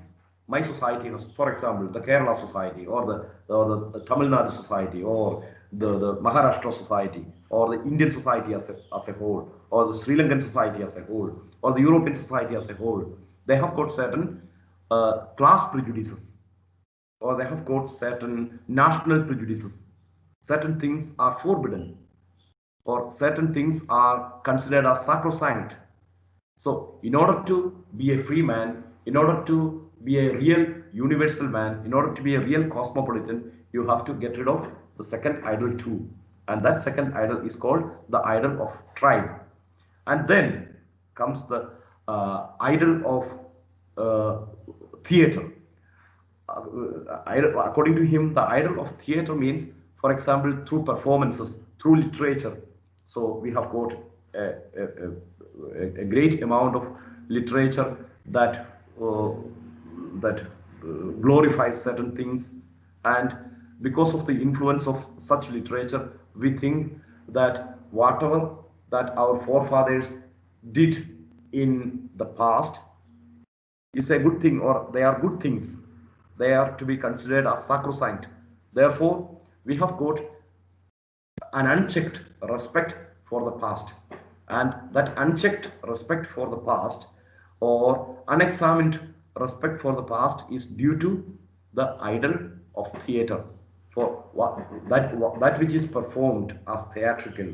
my society has, for example, the Kerala society, or the Tamil Nadu society, or the Maharashtra society, or the Indian society as a whole, or the Sri Lankan society as a whole, or the European society as a whole. They have got certain class prejudices, or they have got certain national prejudices. Certain things are forbidden, or certain things are considered as sacrosanct. So, in order to be a free man, in order to be a real universal man, in order to be a real cosmopolitan, you have to get rid of the second idol too. And that second idol is called the idol of tribe. And then comes the idol of theater. According to him, the idol of theater means, for example, through performances, through literature. So we have got a great amount of literature that glorifies certain things, and because of the influence of such literature, we think that whatever that our forefathers did in the past is a good thing, or they are good things. They are to be considered as sacrosanct. Therefore, we have got an unchecked respect for the past. And that unchecked respect for the past, or unexamined respect for the past, is due to the idol of theater. For that which is performed as theatrical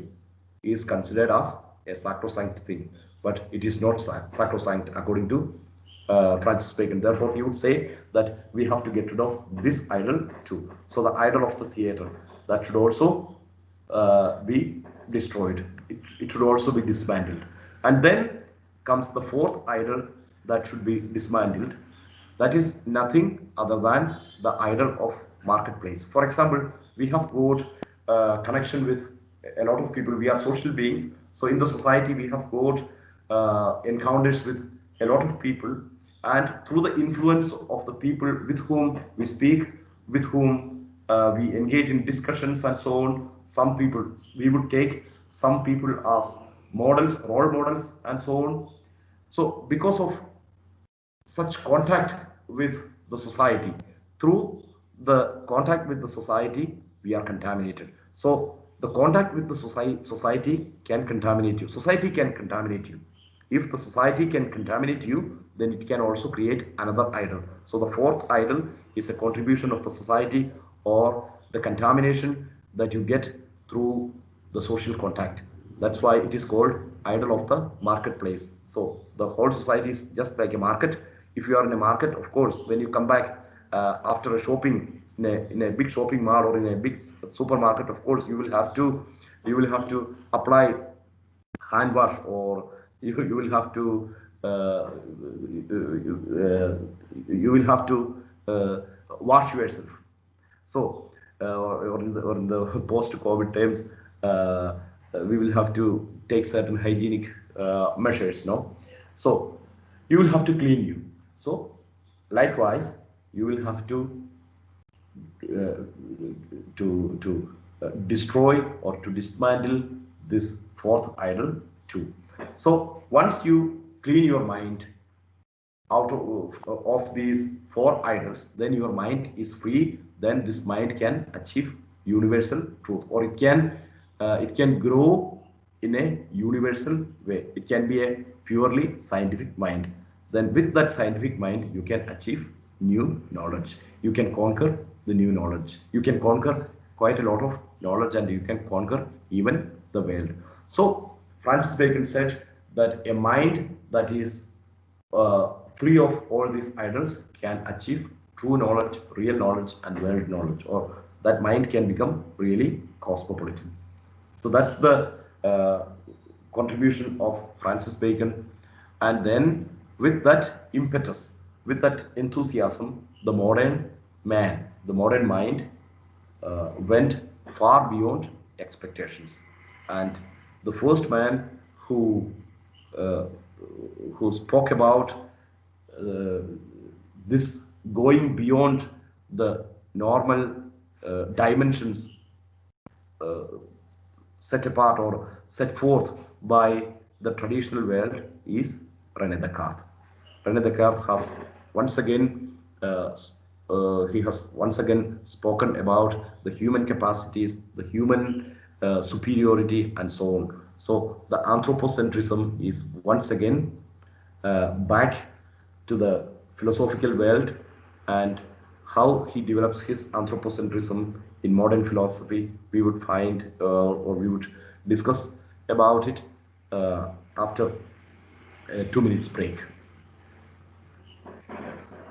is considered as a sacrosanct thing, but it is not sacrosanct according to Francis Bacon. Therefore, he would say that we have to get rid of this idol too. So the idol of the theater, that should also be destroyed. It should also be dismantled. And then comes the fourth idol that should be dismantled. That is nothing other than the idol of marketplace. For example, we have got connection with a lot of people. We are social beings. So in the society, we have got encounters with a lot of people. And through the influence of the people with whom we speak, with whom we engage in discussions and so on, some people, we would take some people as models, role models, and so on. So because of such contact with the society, through the contact with the society, we are contaminated. So The contact with the society can contaminate you. Society can contaminate you. If the society can contaminate you, then it can also create another idol. So the fourth idol is a contribution of the society or the contamination that you get through the social contact. That's why it is called idol of the marketplace. So the whole society is just like a market. If you are in a market, of course, when you come back after a shopping in a big shopping mall or in a big supermarket, of course you will have to apply hand wash, or you will have to you will have to wash yourself. So or in the post-COVID times, we will have to take certain hygienic measures. No, so you will have to clean you. So likewise, you will have uh, to destroy or to dismantle this fourth idol too. So once you clean your mind out of these four idols, then your mind is free. Then this mind can achieve universal truth, or it can grow in a universal way. It can be a purely scientific mind. Then with that scientific mind, you can achieve new knowledge. You can conquer the new knowledge. You can conquer quite a lot of knowledge, and you can conquer even the world. So Francis Bacon said that a mind that is free of all these idols can achieve true knowledge, real knowledge, and world knowledge, or that mind can become really cosmopolitan. So that's the contribution of Francis Bacon. And then, with that impetus, with that enthusiasm, the modern man, the modern mind went far beyond expectations. And the first man who uh, who spoke about uh, this going beyond the normal dimensions uh, set apart or set forth by the traditional world is René Descartes. René Descartes has once again spoken about the human capacities, the human superiority, and so on. So the anthropocentrism is once again back to the philosophical world, and how he develops his anthropocentrism in modern philosophy. We would find or we would discuss about it after a 2 minutes break.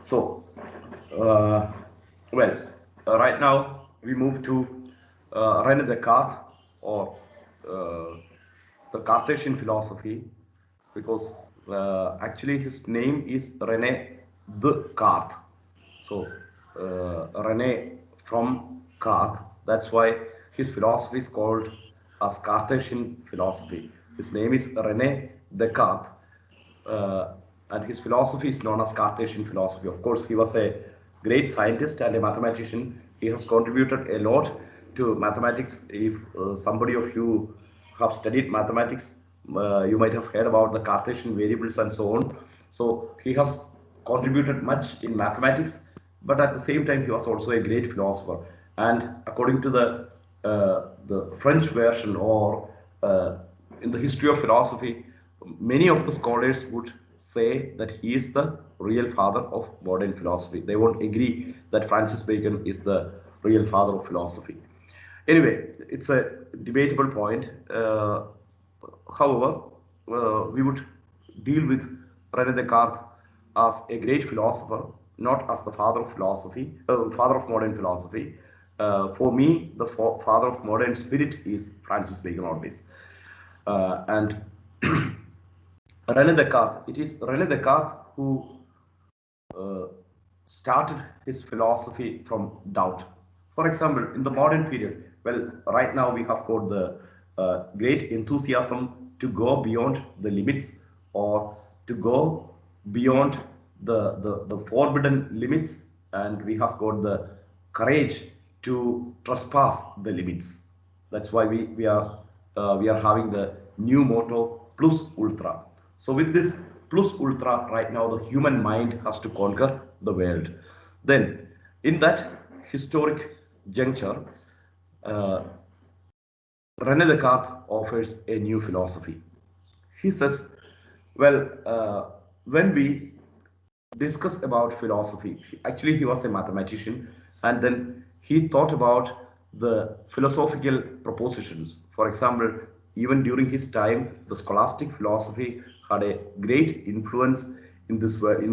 So, uh, well, right now we move to René Descartes, or uh, the Cartesian philosophy, because actually his name is René Descartes. So, René from Cartes, that's why his philosophy is called as Cartesian philosophy. His name is René Descartes, uh, and his philosophy is known as Cartesian philosophy. Of course, he was a great scientist and a mathematician. He has contributed a lot to mathematics. If somebody of you have studied mathematics, you might have heard about the Cartesian variables and so on. So he has contributed much in mathematics, but at the same time, he was also a great philosopher. And according to the French version, or in the history of philosophy, many of the scholars would say that he is the real father of modern philosophy. They won't agree that Francis Bacon is the real father of philosophy. Anyway, it's a debatable point. However, we would deal with René Descartes as a great philosopher, not as the father of philosophy, father of modern philosophy. For me, the father of modern spirit is Francis Bacon always. And René Descartes, it is René Descartes who uh, started his philosophy from doubt. For example, in the modern period, well, right now we have got the great enthusiasm to go beyond the limits, or to go beyond the forbidden limits, and we have got the courage to trespass the limits. That's why we are having the new motto plus ultra. So with this plus ultra, right now the human mind has to conquer the world. Then in that historic juncture, uh, Rene Descartes offers a new philosophy. He says, well, when we discuss about philosophy, actually he was a mathematician, and then he thought about the philosophical propositions. For example, even during his time, the scholastic philosophy had a great influence in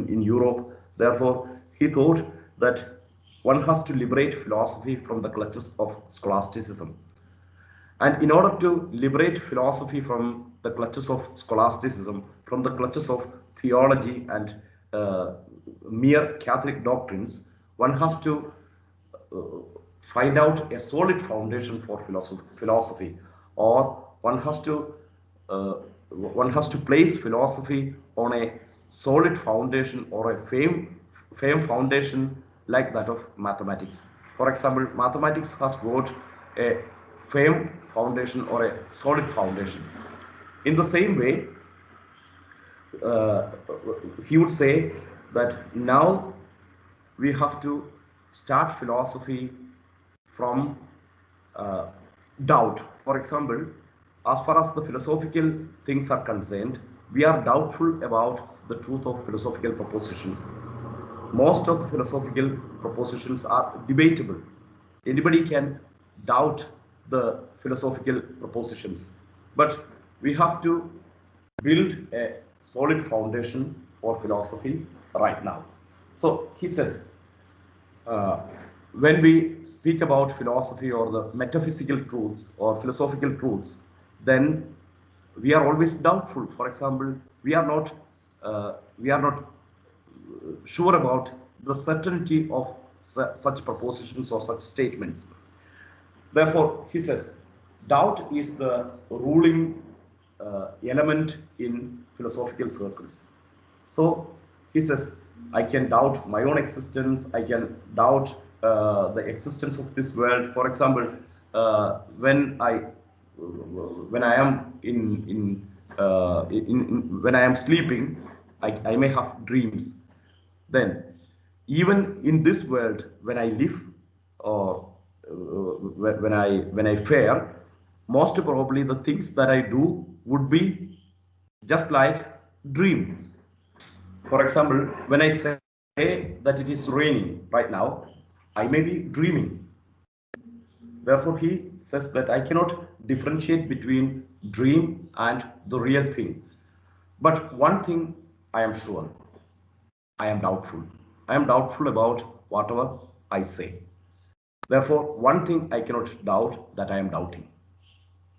in Europe. Therefore, he thought that one has to liberate philosophy from the clutches of scholasticism. And in order to liberate philosophy from the clutches of scholasticism, from the clutches of theology and uh, mere Catholic doctrines, one has to uh, find out a solid foundation for philosophy, or one has to place philosophy on a solid foundation or a firm foundation like that of mathematics. For example, mathematics has got a firm foundation or a solid foundation. In the same way, uh, he would say that now we have to start philosophy from uh, doubt. For example, as far as the philosophical things are concerned, we are doubtful about the truth of philosophical propositions. Most of the philosophical propositions are debatable. Anybody can doubt the philosophical propositions, but we have to build a solid foundation for philosophy right now. So he says, uh, when we speak about philosophy or the metaphysical truths or philosophical truths, then we are always doubtful. For example, we are not sure about the certainty of such propositions or such statements. Therefore, he says, doubt is the ruling element in philosophical circles. So he says, I can doubt my own existence, I can doubt the existence of this world. For example, when I am when I am sleeping, I may have dreams. Then, even in this world, when I live or when I fare, most probably the things that I do would be just like dream. For example, when I say that it is raining right now, I may be dreaming. Therefore, he says that I cannot differentiate between dream and the real thing. But one thing I am sure, I am doubtful. I am doubtful about whatever I say. Therefore, one thing I cannot doubt, that I am doubting.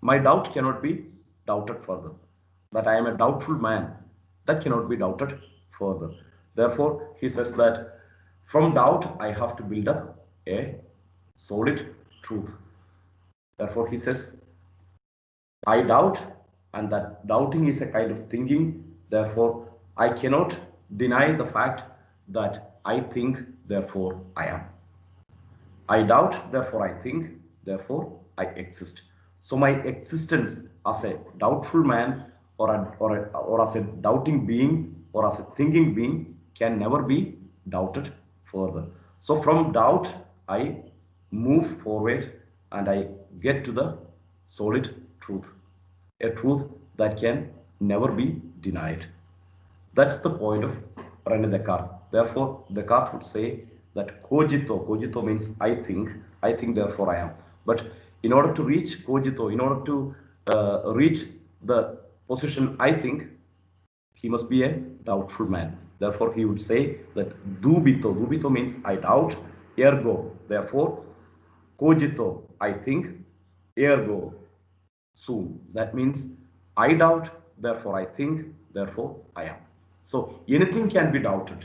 My doubt cannot be doubted further. That I am a doubtful man, that cannot be doubted further. Therefore, he says that from doubt I have to build up a solid truth. Therefore, he says, I doubt, and that doubting is a kind of thinking. Therefore, I cannot deny the fact that I think, therefore I am. I doubt, therefore I think, therefore I exist. So my existence as a doubtful man or as a doubting being or as a thinking being can never be doubted further. So from doubt, I move forward and I get to the solid truth, a truth that can never be denied. That's the point of René Descartes. Therefore, Descartes would say that cogito means I think, therefore I am. But in order to reach cogito, in order to reach the position I think, he must be a doubtful man. Therefore, he would say that dubito means I doubt, ergo, therefore, cogito, I think, ergo, soon. That means I doubt, therefore I think, therefore I am. So anything can be doubted.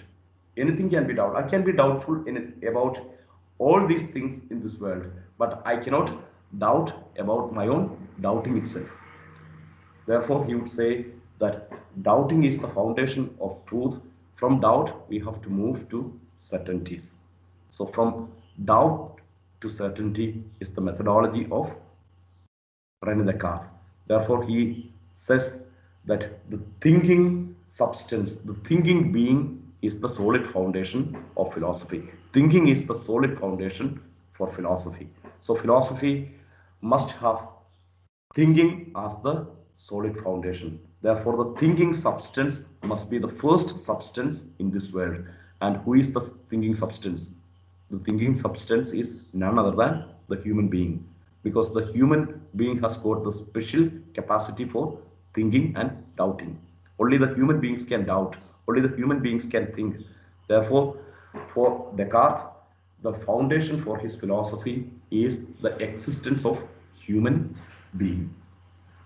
Anything can be doubted. I can be doubtful about all these things in this world, but I cannot doubt about my own doubting itself. Therefore, he would say that doubting is the foundation of truth. From doubt, we have to move to certainties. So, from doubt to certainty is the methodology of René Descartes. Therefore, he says that the thinking substance, the thinking being, is the solid foundation of philosophy. Thinking is the solid foundation for philosophy. So, philosophy must have thinking as the solid foundation. Therefore, the thinking substance must be the first substance in this world. And who is the thinking substance? The thinking substance is none other than the human being, because the human being has got the special capacity for thinking and doubting. Only the human beings can doubt, only the human beings can think. Therefore, for Descartes, the foundation for his philosophy is the existence of human being.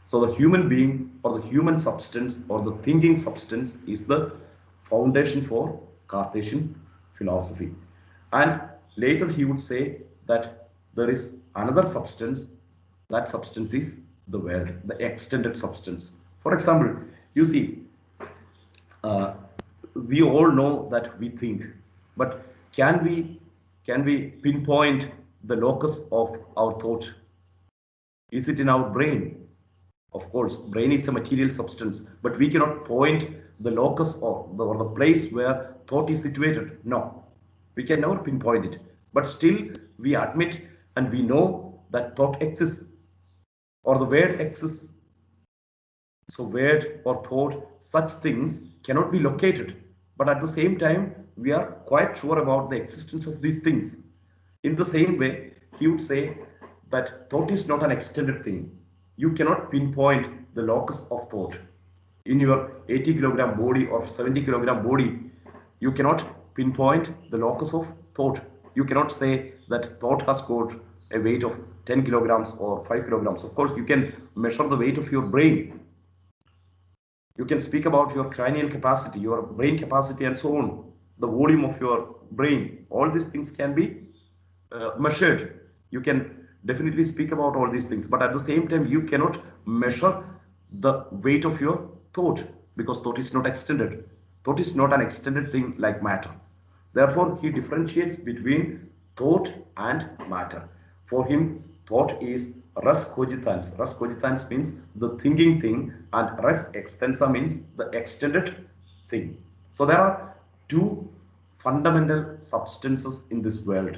So the human being or the human substance or the thinking substance is the foundation for Cartesian philosophy. And later he would say that there is another substance, that substance is the world, the extended substance. For example, you see, uh, we all know that we think, but can we pinpoint the locus of our thought? Is it in our brain? Of course, brain is a material substance, but we cannot point the locus or the place where thought is situated. No, we can never pinpoint it. But still, we admit and we know that thought exists or the word exists. So word or thought, such things cannot be located. But at the same time, we are quite sure about the existence of these things. In the same way, he would say that thought is not an extended thing. You cannot pinpoint the locus of thought. In your 80-kilogram body or 70-kilogram body, you cannot pinpoint the locus of thought. You cannot say that thought has got a weight of 10 kilograms or 5 kilograms. Of course, you can measure the weight of your brain. You can speak about your cranial capacity, your brain capacity, and so on. The volume of your brain. All these things can be measured. You can definitely speak about all these things, but at the same time, you cannot measure the weight of your thought because thought is not extended. Thought is not an extended thing like matter. Therefore, he differentiates between thought and matter. For him, thought is res cogitans. Res cogitans means the thinking thing, and res extensa means the extended thing. So there are two fundamental substances in this world: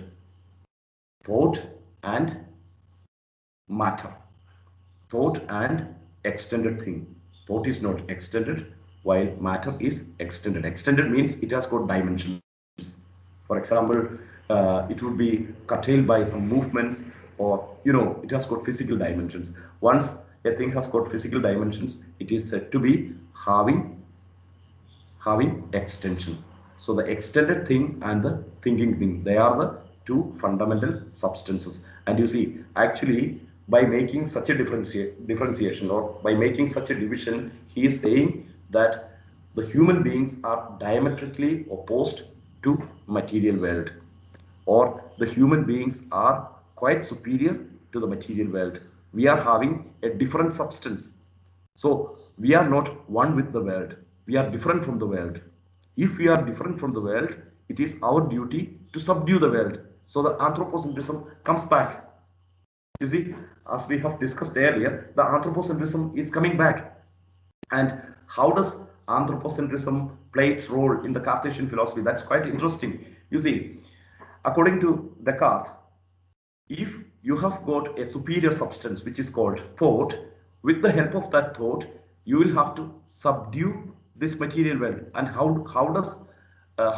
thought and matter. Thought and extended thing. Thought is not extended while matter is extended. Extended means it has got dimensions. For example, it would be curtailed by some movements, or it has got physical dimensions. Once a thing has got physical dimensions, it is said to be having extension. So the extended thing and the thinking thing, they are the two fundamental substances. And you see, actually, by making such a differentiation, or by making such a division, he is saying that the human beings are diametrically opposed to material world, or the human beings are quite superior to the material world. We are having a different substance. So we are not one with the world. We are different from the world. If we are different from the world, it is our duty to subdue the world. So the anthropocentrism comes back. You see, as we have discussed earlier, the anthropocentrism is coming back. And how does anthropocentrism play its role in the Cartesian philosophy? That's quite interesting. You see, according to Descartes, if you have got a superior substance which is called thought, with the help of that thought, you will have to subdue this material world. And how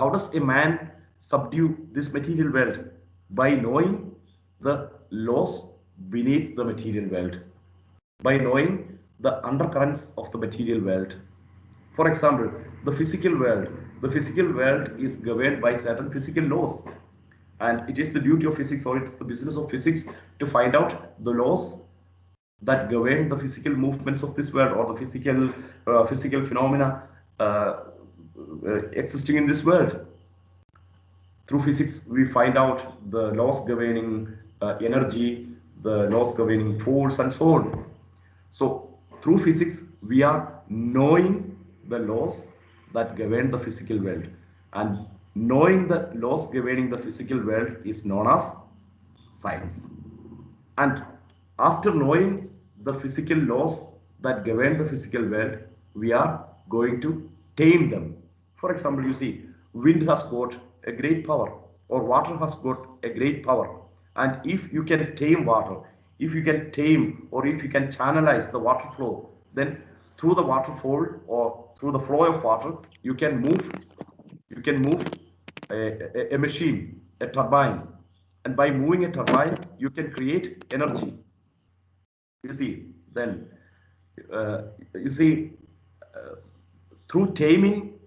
does a man subdue this material world? By knowing the laws beneath the material world, by knowing the undercurrents of the material world. For example, the physical world is governed by certain physical laws, and it is the duty of physics, or it's the business of physics, to find out the laws that govern the physical movements of this world, or the physical phenomena existing in this world. Through physics, we find out the laws governing energy, the laws governing force, and so on. So through physics, we are knowing the laws that govern the physical world. And knowing the laws governing the physical world is known as science. And after knowing the physical laws that govern the physical world, we are going to tame them. For example, you see, wind has got a great power, or water has got a great power. And if you can tame water, if you can tame or if you can channelize the water flow, then through the waterfall or through the flow of water, you can move a machine, a turbine, and by moving a turbine, you can create energy. You see, then uh, you see, uh, through taming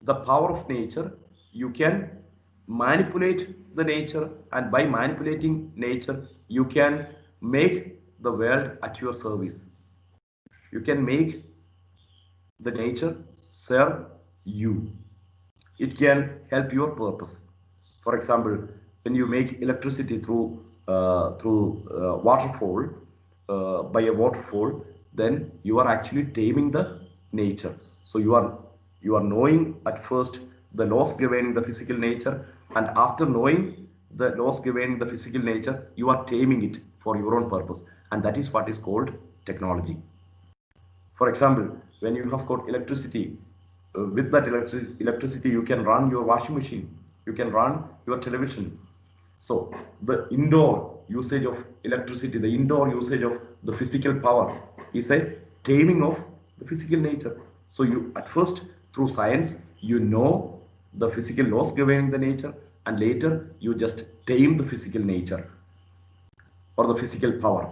the power of nature, you can manipulate the nature, and by manipulating nature, you can make the world at your service. You can make the nature serve you. It can help your purpose. For example, when you make electricity through waterfall, by a waterfall, then you are actually taming the nature. So you are knowing at first the laws governing the physical nature, and after knowing the laws governing the physical nature, you are taming it for your own purpose, and that is what is called technology. For example, when you have got electricity, with that electricity, you can run your washing machine, you can run your television. So the indoor usage of electricity, the indoor usage of the physical power is a taming of the physical nature. So you at first through science you know the physical laws governing the nature, and later you just tame the physical nature or the physical power.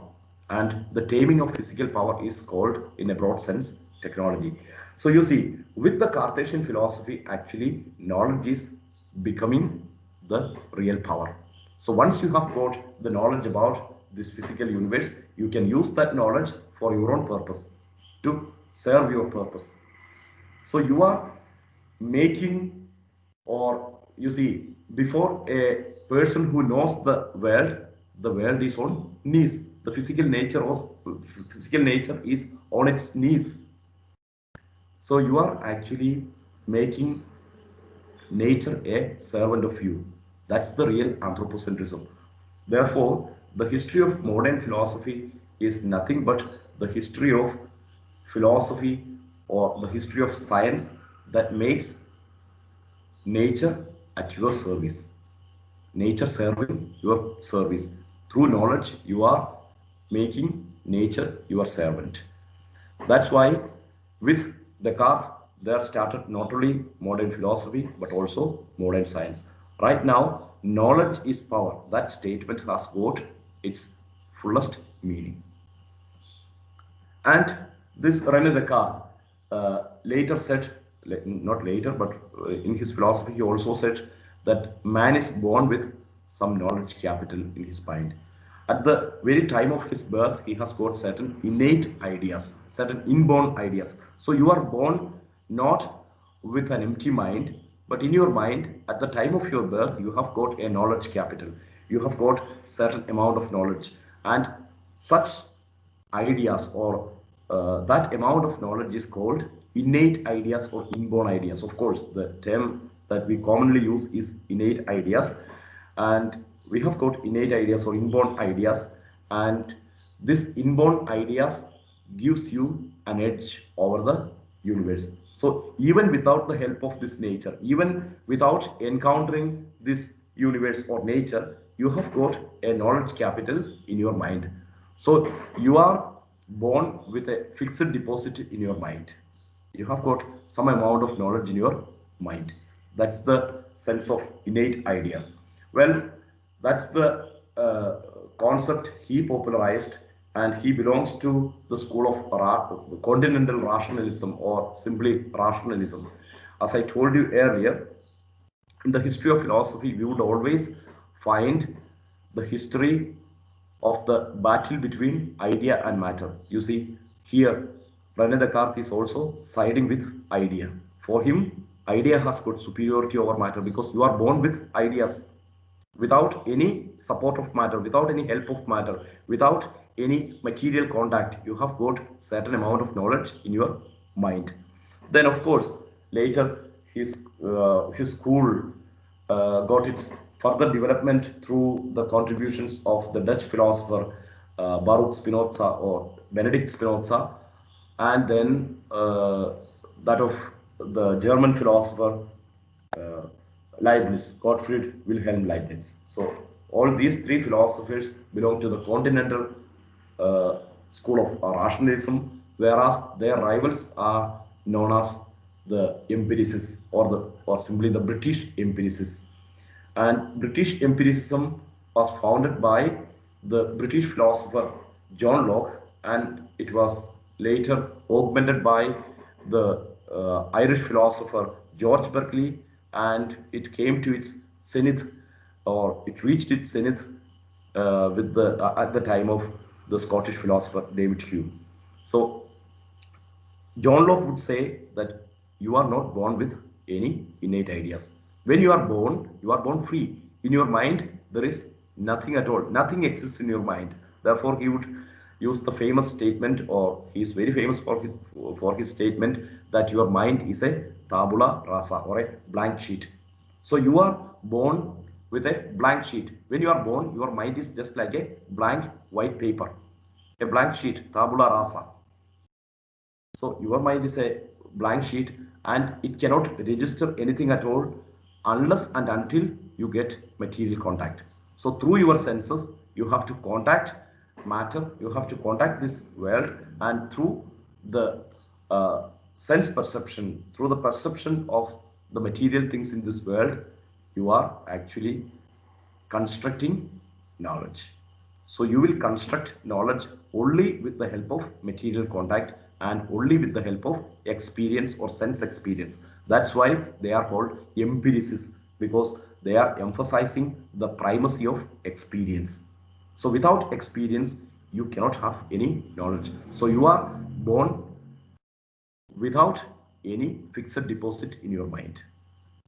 And the taming of physical power is called, in a broad sense, technology. So you see, with the Cartesian philosophy, actually, knowledge is becoming the real power. So once you have got the knowledge about this physical universe, you can use that knowledge for your own purpose, to serve your purpose. So you are making, or you see, before a person who knows the world is on knees. The physical nature is on its knees. So you are actually making nature a servant of you. That's the real anthropocentrism. Therefore, the history of modern philosophy is nothing but the history of philosophy or the history of science that makes nature at your service. Nature serving your service. Through knowledge, you are making nature your servant. That's why with Descartes, there started not only modern philosophy but also modern science. Right now, knowledge is power. That statement has got its fullest meaning. And this René Descartes later said, not later, but in his philosophy, he also said that man is born with some knowledge capital in his mind. At the very time of his birth, he has got certain innate ideas, certain inborn ideas. So you are born not with an empty mind, but in your mind, at the time of your birth, you have got a knowledge capital. You have got certain amount of knowledge, and such ideas or that amount of knowledge is called innate ideas or inborn ideas. Of course, the term that we commonly use is innate ideas, and we have got innate ideas or inborn ideas, and this inborn ideas gives you an edge over the universe. So even without the help of this nature, even without encountering this universe or nature, you have got a knowledge capital in your mind. So you are born with a fixed deposit in your mind. You have got some amount of knowledge in your mind. That's the sense of innate ideas. Well, that's the concept he popularized, and he belongs to the school of continental rationalism, or simply rationalism. As I told you earlier, in the history of philosophy, we would always find the history of the battle between idea and matter. You see, here Rene Descartes is also siding with idea. For him, idea has got superiority over matter because you are born with ideas without any support of matter, without any help of matter, without any material contact. You have got certain amount of knowledge in your mind. Then, of course, later his school got its further development through the contributions of the Dutch philosopher Baruch Spinoza or Benedict Spinoza, and then that of the German philosopher uh, Leibniz, Gottfried Wilhelm Leibniz. So all these three philosophers belong to the continental school of rationalism, whereas their rivals are known as the empiricists or simply the British empiricists. And British empiricism was founded by the British philosopher John Locke, and it was later augmented by the Irish philosopher George Berkeley, and it came to its zenith, or it reached its zenith with the at the time of the Scottish philosopher David Hume. So John Locke would say that you are not born with any innate ideas. When you are born free. In your mind, there is nothing at all. Nothing exists in your mind. Therefore, he would use the famous statement, or he is very famous for his statement that your mind is a tabula rasa, or a blank sheet. So you are born with a blank sheet. When you are born, your mind is just like a blank white paper, a blank sheet, tabula rasa. So your mind is a blank sheet and it cannot register anything at all unless and until you get material contact. So through your senses, you have to contact matter, you have to contact this world, and through the sense perception, through the perception of the material things in this world, you are actually constructing knowledge. So you will construct knowledge only with the help of material contact and only with the help of experience or sense experience. That's why they are called empiricists, because they are emphasizing the primacy of experience. So without experience, you cannot have any knowledge. So you are born without any fixed deposit in your mind.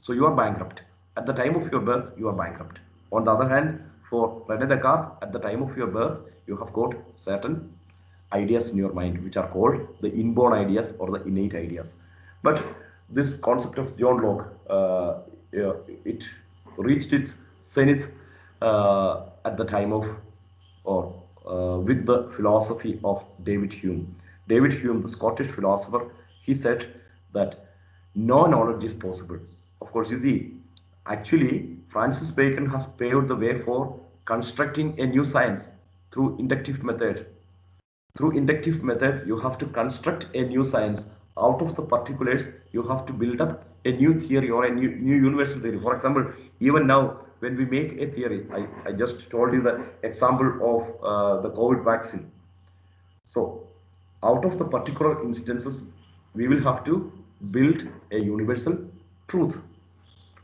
So you are bankrupt. At the time of your birth, you are bankrupt. On the other hand, for Rene Descartes, at the time of your birth, you have got certain ideas in your mind, which are called the inborn ideas or the innate ideas. But this concept of John Locke, it reached its zenith at the time of, or with the philosophy of David Hume. David Hume, the Scottish philosopher, he said that no knowledge is possible. Of course, you see, actually, Francis Bacon has paved the way for constructing a new science through inductive method. Through inductive method, you have to construct a new science. Out of the particulars, you have to build up a new theory or a new universal theory. For example, even now, when we make a theory, I just told you the example of the COVID vaccine. So, out of the particular instances, we will have to build a universal truth.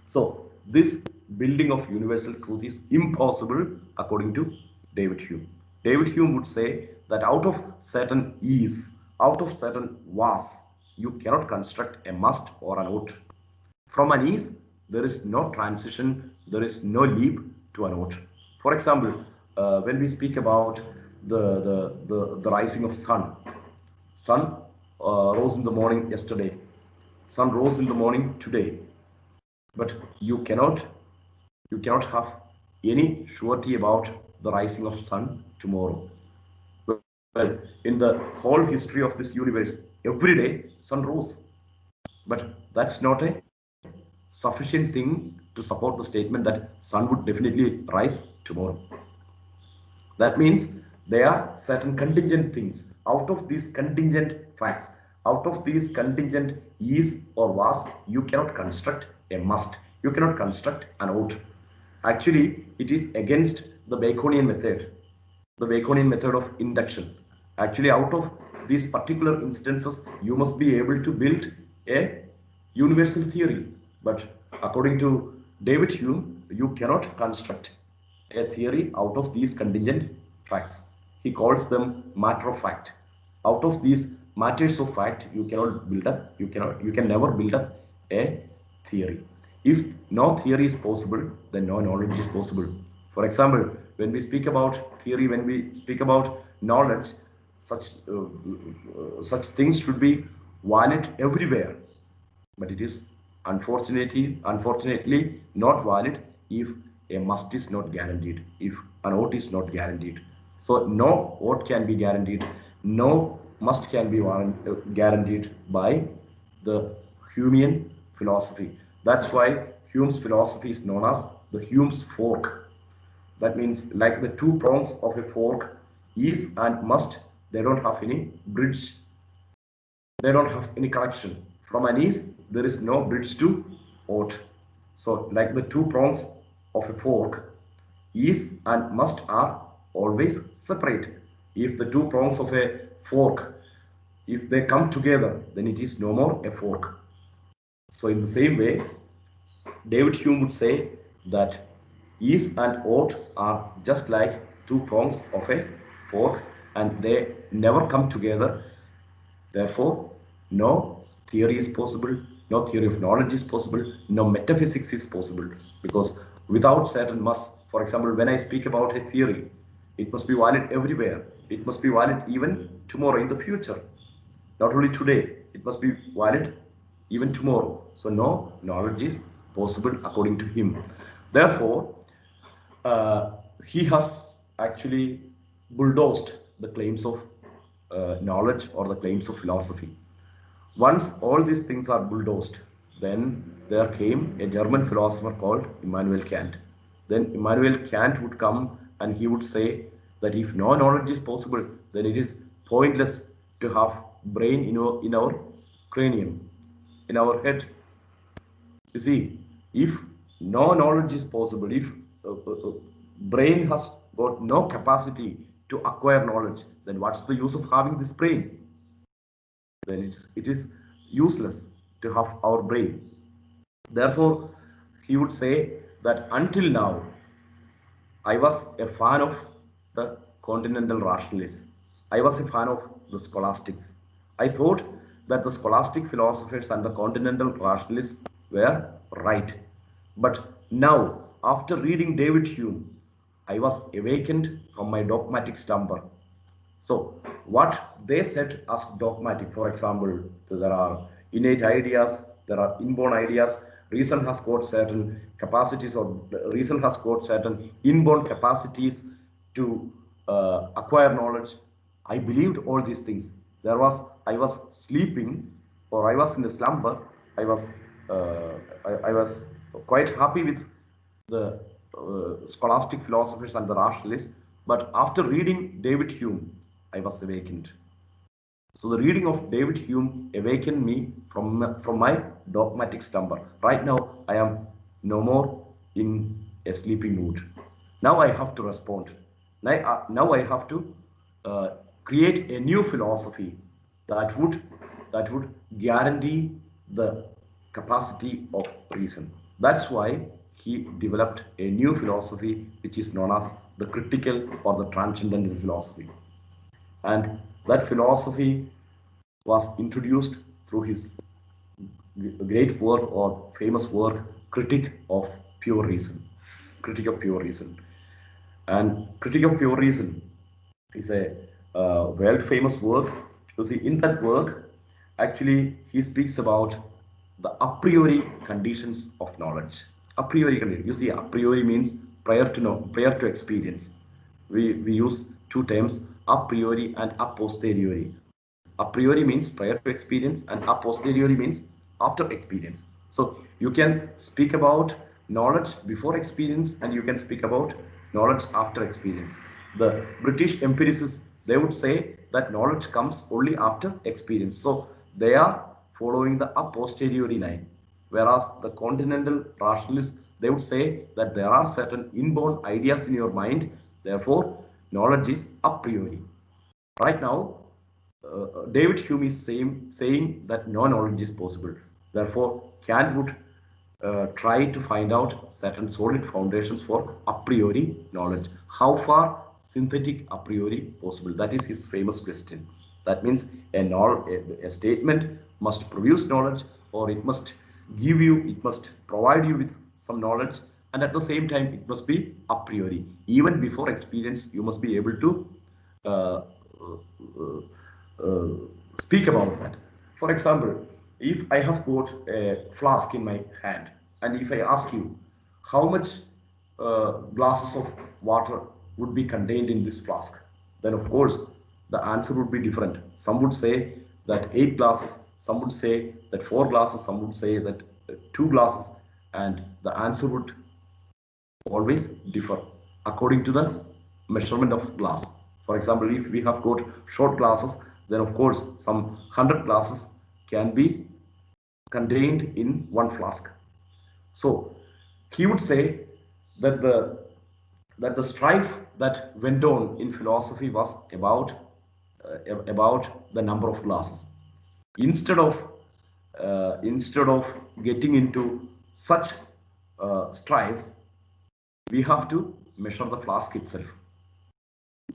So, this building of universal truth is impossible according to David Hume. David Hume would say that out of certain is, out of certain was, you cannot construct a must or an ought. From an is, there is no transition, there is no leap to an ought. For example, when we speak about the rising of sun, sun rose in the morning yesterday, sun rose in the morning today, but you cannot have any surety about the rising of sun tomorrow. Well, in the whole history of this universe, every day sun rose, but that's not a sufficient thing to support the statement that sun would definitely rise tomorrow. That means there are certain contingent things. Out of these contingent facts, out of these contingent is or was, you cannot construct a must. You cannot construct an ought. Actually, it is against the Baconian method, the Baconian method of induction. Actually, out of these particular instances, you must be able to build a universal theory. But according to David Hume, you cannot construct a theory out of these contingent facts. He calls them matter of fact. Out of these matters of fact, you cannot build up, you can never build up a theory. If no theory is possible, then no knowledge is possible. For example, when we speak about theory, when we speak about knowledge, such things should be valid everywhere. But it is unfortunately not valid if a must is not guaranteed, if an ought is not guaranteed. So no ought can be guaranteed, no must can be guaranteed by the Humean philosophy. That's why Hume's philosophy is known as the Hume's fork. That means like the two prongs of a fork, Is and must, they don't have any bridge. They don't have any connection. From an is, there is no bridge to ought. So like the two prongs of a fork, is and must are always separate. If the two prongs of a fork, if they come together, then it is no more a fork. So in the same way, David Hume would say that is and ought are just like two prongs of a fork and they never come together. Therefore, no theory is possible, no theory of knowledge is possible, no metaphysics is possible, because without certain must, for example, when I speak about a theory, it must be valid everywhere. It must be valid even tomorrow in the future. Not only today, it must be valid even tomorrow. So no knowledge is possible according to him. Therefore, he has actually bulldozed the claims of knowledge or the claims of philosophy. Once all these things are bulldozed, then there came a German philosopher called Immanuel Kant. Then Immanuel Kant would come and he would say that if no knowledge is possible, then it is pointless to have brain in our cranium, in our head. You see, if no knowledge is possible, if brain has got no capacity to acquire knowledge, then what's the use of having this brain? Then it is useless to have our brain. Therefore, he would say that until now, I was a fan of the continental rationalists. I was a fan of the scholastics. I thought that the scholastic philosophers and the continental rationalists were right. But now, after reading David Hume, I was awakened from my dogmatic slumber. So, what they said as dogmatic, for example, there are innate ideas, there are inborn ideas, reason has got certain capacities, or reason has got certain inborn capacities to acquire knowledge. I believed all these things. I was sleeping, or I was in a slumber. I was, I was quite happy with the scholastic philosophers and the rationalists. But after reading David Hume, I was awakened. So the reading of David Hume awakened me from my dogmatic slumber. Right now, I am no more in a sleeping mood. Now I have to respond. Now I have to uh, create a new philosophy that would guarantee the capacity of reason. That's why he developed a new philosophy which is known as the critical or the transcendental philosophy. And that philosophy was introduced through his great work or famous work, Critic of Pure Reason. Critic of Pure Reason. And Critic of Pure Reason is a world famous work. You see, in that work, actually, he speaks about the a priori conditions of knowledge. A priori condition. You see, a priori means prior to know, prior to experience. We use two terms, a priori and a posteriori. A priori means prior to experience, and a posteriori means after experience. So you can speak about knowledge before experience, and you can speak about knowledge after experience. The British empiricists, they would say that knowledge comes only after experience. So they are following the a posteriori line. Whereas the continental rationalists, they would say that there are certain inborn ideas in your mind, therefore knowledge is a priori. Right now, David Hume is saying that no knowledge is possible. Therefore, Kant would try to find out certain solid foundations for a priori knowledge. How far synthetic a priori possible? That is his famous question. That means a statement must produce knowledge, or it must it must provide you with some knowledge, and at the same time, it must be a priori. Even before experience, you must be able to uh, uh, uh, speak about that. For example, if I have got a flask in my hand, and if I ask you how much glasses of water would be contained in this flask, then of course the answer would be different. Some would say that 8 glasses, some would say that 4 glasses, some would say that 2 glasses, and the answer would always differ according to the measurement of glass. For example, if we have got short glasses, then of course some 100 glasses can be contained in one flask. So he would say that the strife that went on in philosophy was about the number of glasses. Instead of getting into such strifes, we have to measure the flask itself.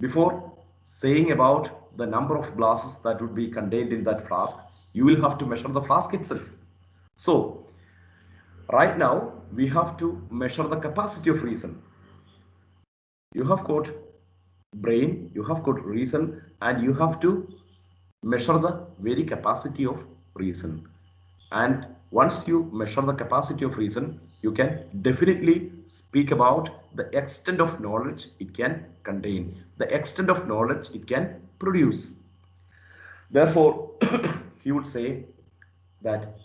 Before saying about the number of glasses that would be contained in that flask, you will have to measure the flask itself. So right now we have to measure the capacity of reason. You have got brain, you have got reason, and you have to measure the very capacity of reason. And once you measure the capacity of reason, you can definitely speak about the extent of knowledge it can contain, the extent of knowledge it can produce. Therefore, he would say that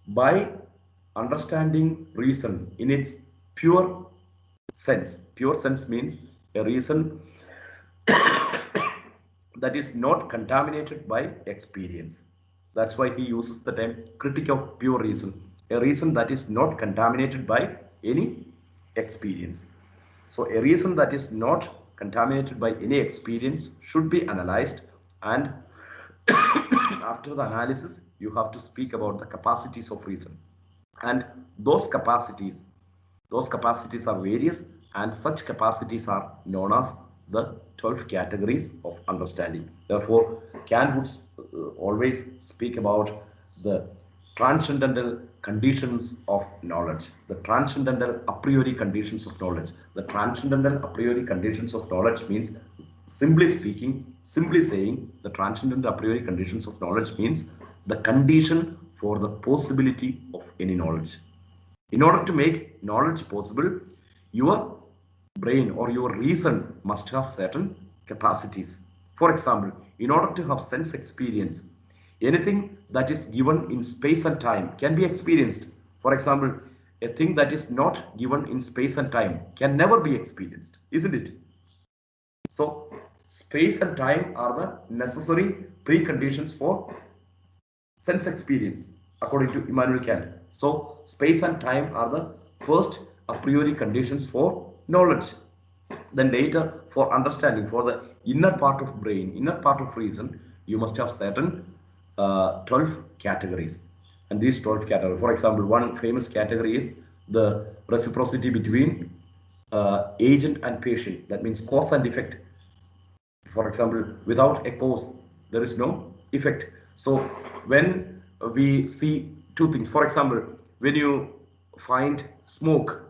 by understanding reason in its pure sense means a reason that is not contaminated by experience. That's why he uses the term critic of pure reason, a reason that is not contaminated by any experience. So a reason that is not contaminated by any experience should be analyzed, and after the analysis you have to speak about the capacities of reason. And those capacities those capacities are various, and such capacities are known as the 12 categories of understanding. Therefore, Kant would always speak about the transcendental conditions of knowledge, the transcendental a priori conditions of knowledge. The transcendental a priori conditions of knowledge means, simply saying, the transcendental a priori conditions of knowledge means the condition for the possibility of any knowledge. In order to make knowledge possible, your brain or your reason must have certain capacities. For example, in order to have sense experience, anything that is given in space and time can be experienced. For example, a thing that is not given in space and time can never be experienced, isn't it? So, space and time are the necessary preconditions for sense experience according to Immanuel Kant. So space and time are the first a priori conditions for knowledge. Then later, for understanding, for the inner part of brain, inner part of reason, you must have certain 12 categories. And these 12 categories, for example, one famous category is the reciprocity between agent and patient. That means cause and effect. For example, without a cause there is no effect. So when we see two things, for example, when you find smoke,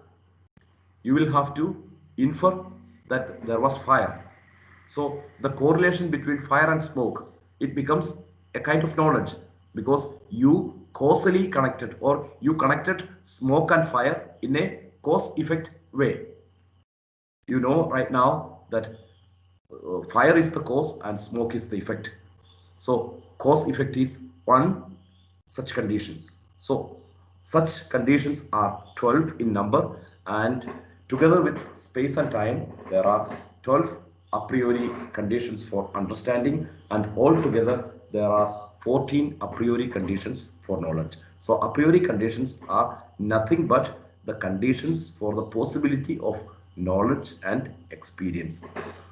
you will have to infer that there was fire. So the correlation between fire and smoke, it becomes a kind of knowledge, because you causally connected, or you connected smoke and fire in a cause effect way. You know right now that fire is the cause and smoke is the effect. So cause effect is one such condition. So such conditions are 12 in number, and together with space and time there are 12 a priori conditions for understanding, and altogether there are 14 a priori conditions for knowledge. So a priori conditions are nothing but the conditions for the possibility of knowledge and experience.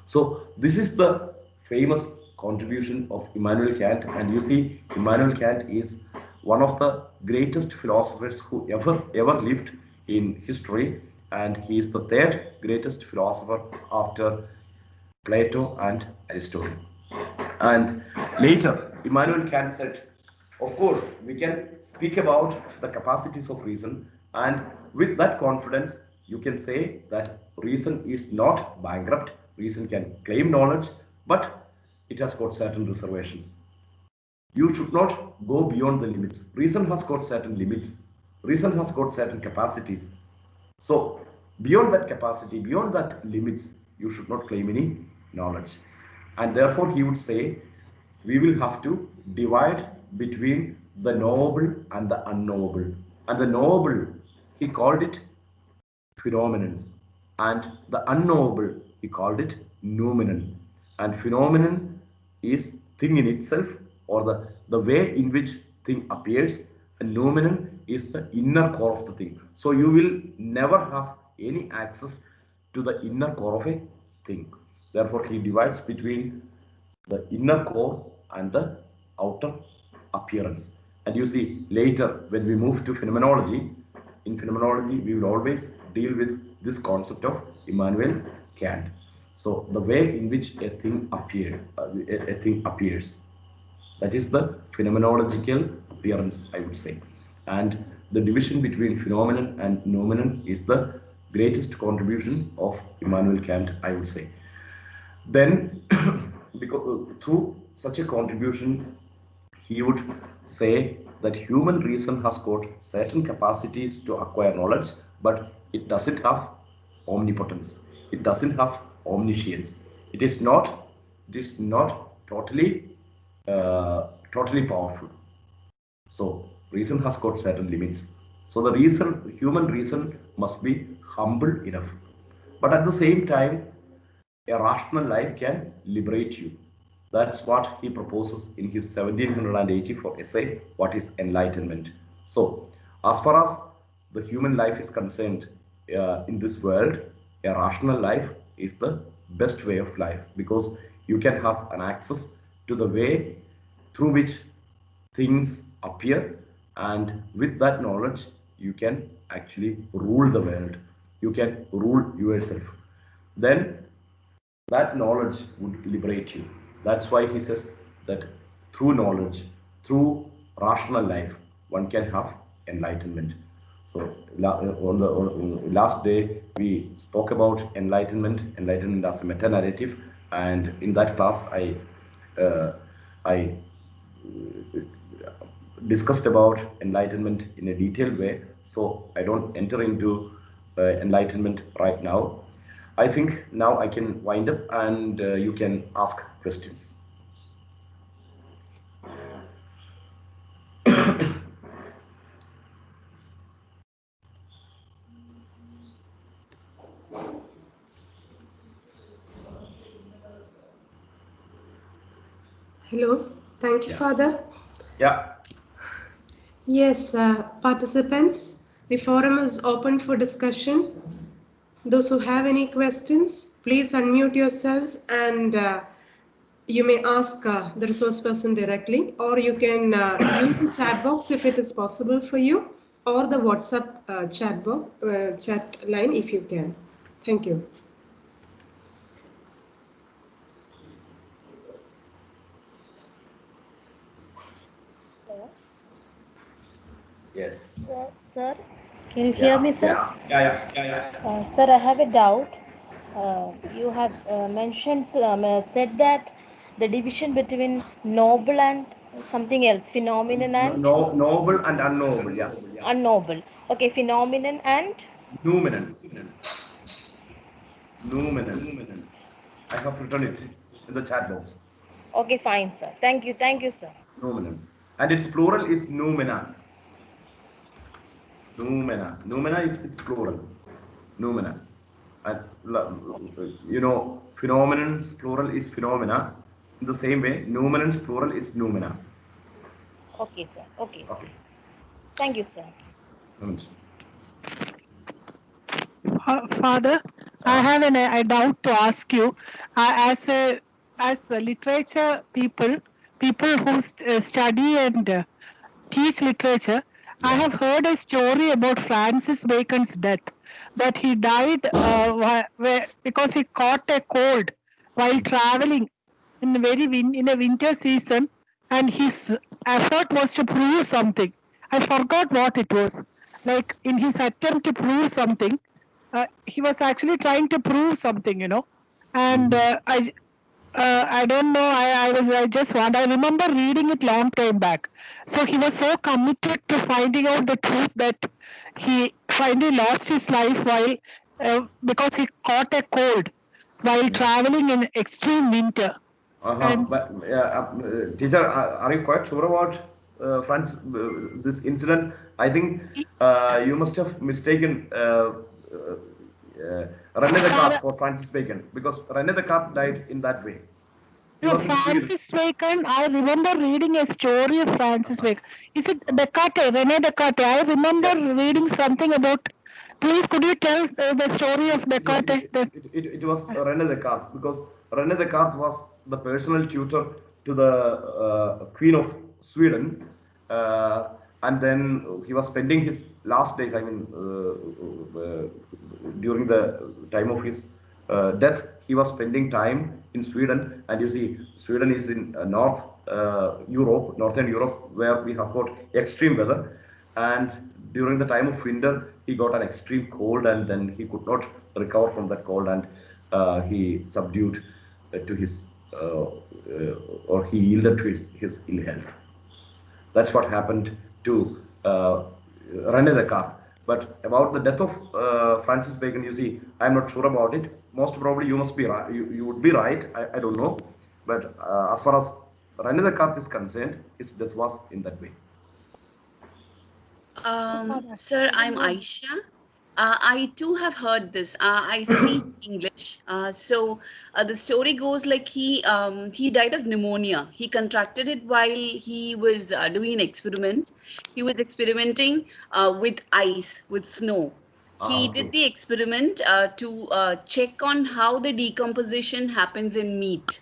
So this is the famous contribution of Immanuel Kant, and you see, Immanuel Kant is one of the greatest philosophers who ever lived in history, and he is the third greatest philosopher after Plato and Aristotle. And later, Immanuel Kant said, of course, we can speak about the capacities of reason, and with that confidence, you can say that reason is not bankrupt. Reason can claim knowledge, but it has got certain reservations. You should not go beyond the limits. Reason has got certain limits. Reason has got certain capacities. So, beyond that capacity, beyond that limits, you should not claim any knowledge. And therefore, he would say, we will have to divide between the knowable and the unknowable. And the knowable, he called it phenomenon, and the unknowable, he called it noumenon. and phenomenon is thing in itself, or the way in which thing appears, and noumenon is the inner core of the thing. So you will never have any access to the inner core of a thing. Therefore he divides between the inner core and the outer appearance. And you see later when we move to phenomenology, in phenomenology we will always deal with this concept of Immanuel Kant. So the way in which a thing a thing appears, that is the phenomenological appearance, I would say. And the division between phenomenon and noumenon is the greatest contribution of Immanuel Kant, I would say. Then because through such a contribution he would say that human reason has got certain capacities to acquire knowledge, but it doesn't have omnipotence, it doesn't have omniscience, it is not totally totally powerful. So reason has got certain limits. So the human reason must be humble enough, but at the same time a rational life can liberate you. That's what he proposes in his 1784 essay, What is Enlightenment? So, as far as the human life is concerned in this world, a rational life is the best way of life, because you can have an access to the way through which things appear, and with that knowledge you can actually rule the world, you can rule yourself. Then that knowledge would liberate you. That's why he says that through knowledge, through rational life, one can have enlightenment. So on the last day we spoke about enlightenment as a meta narrative, and in that class uh, I discussed about enlightenment in a detailed way, so I don't enter into enlightenment right now. I think now I can wind up, and you can ask questions. Hello. Thank you, Yeah. Father. Yeah. Yes, participants, the forum is open for discussion. Those who have any questions, please unmute yourselves and you may ask the resource person directly, or you can use the chat box if it is possible for you, or the WhatsApp chat line if you can. Thank you. Hello. Yes. Sir, can you hear Yeah. me, sir? Yeah. Yeah. Yeah. Sir, I have a doubt. You have said that the division between noble and something else, phenomenon and No, noble and unknowable. Yeah. unknoble. Okay, phenomenon and Noumenon. Noumenon. I have written it in the chat box. okay, fine, sir. Thank you, sir. Noumenon. And its plural is noumena. Noumena. Noumena is its plural. Noumena. And phenomenon's plural is phenomena. In the same way, noumenon's plural is noumena. Okay, sir. Okay. Okay. Thank you, sir. Moment. Father, I have a doubt to ask you. As a literature people who study and teach literature, I Yeah. have heard a story about Francis Bacon's death. That he died because he caught a cold while traveling in a winter season, and his effort was to prove something. I forgot what it was. Like in his attempt to prove something, he was actually trying to prove something, and I don't know. I just want. I remember reading it long time back. So he was so committed to finding out the truth that he finally lost his life while because he caught a cold while Yeah. traveling in extreme winter. And But teacher, are you quite sure about this incident? I think you must have mistaken René Father, Descartes for Francis Bacon, because René Descartes died in that way. He was in Sweden. Francis Bacon, I remember reading a story of Francis Bacon. Is it Descartes, Rene Descartes? I remember Yeah. reading something about. Please, could you tell the story of Yes, Descartes? it was René Descartes, because René Descartes was the personal tutor to the Queen of Sweden, uh, and then he was spending his last days. I mean, during the time of his death, he was spending time in Sweden. And you see, Sweden is in Northern Europe, where we have got extreme weather. And during the time of winter, he got an extreme cold, and then he could not recover from that cold, and he subdued to his or he yielded to his ill health. That's what happened to René Descartes. But about the death of Francis Bacon, you see, I'm not sure about it. Most probably you must be right. You would be right. I don't know. But as far as René Descartes is concerned, his death was in that way. Sir, I'm Aisha. I too have heard this. I teach English. The story goes like he died of pneumonia. He contracted it while he was doing an experiment. He was experimenting with ice, with snow. He did Okay. the experiment to check on how the decomposition happens in meat.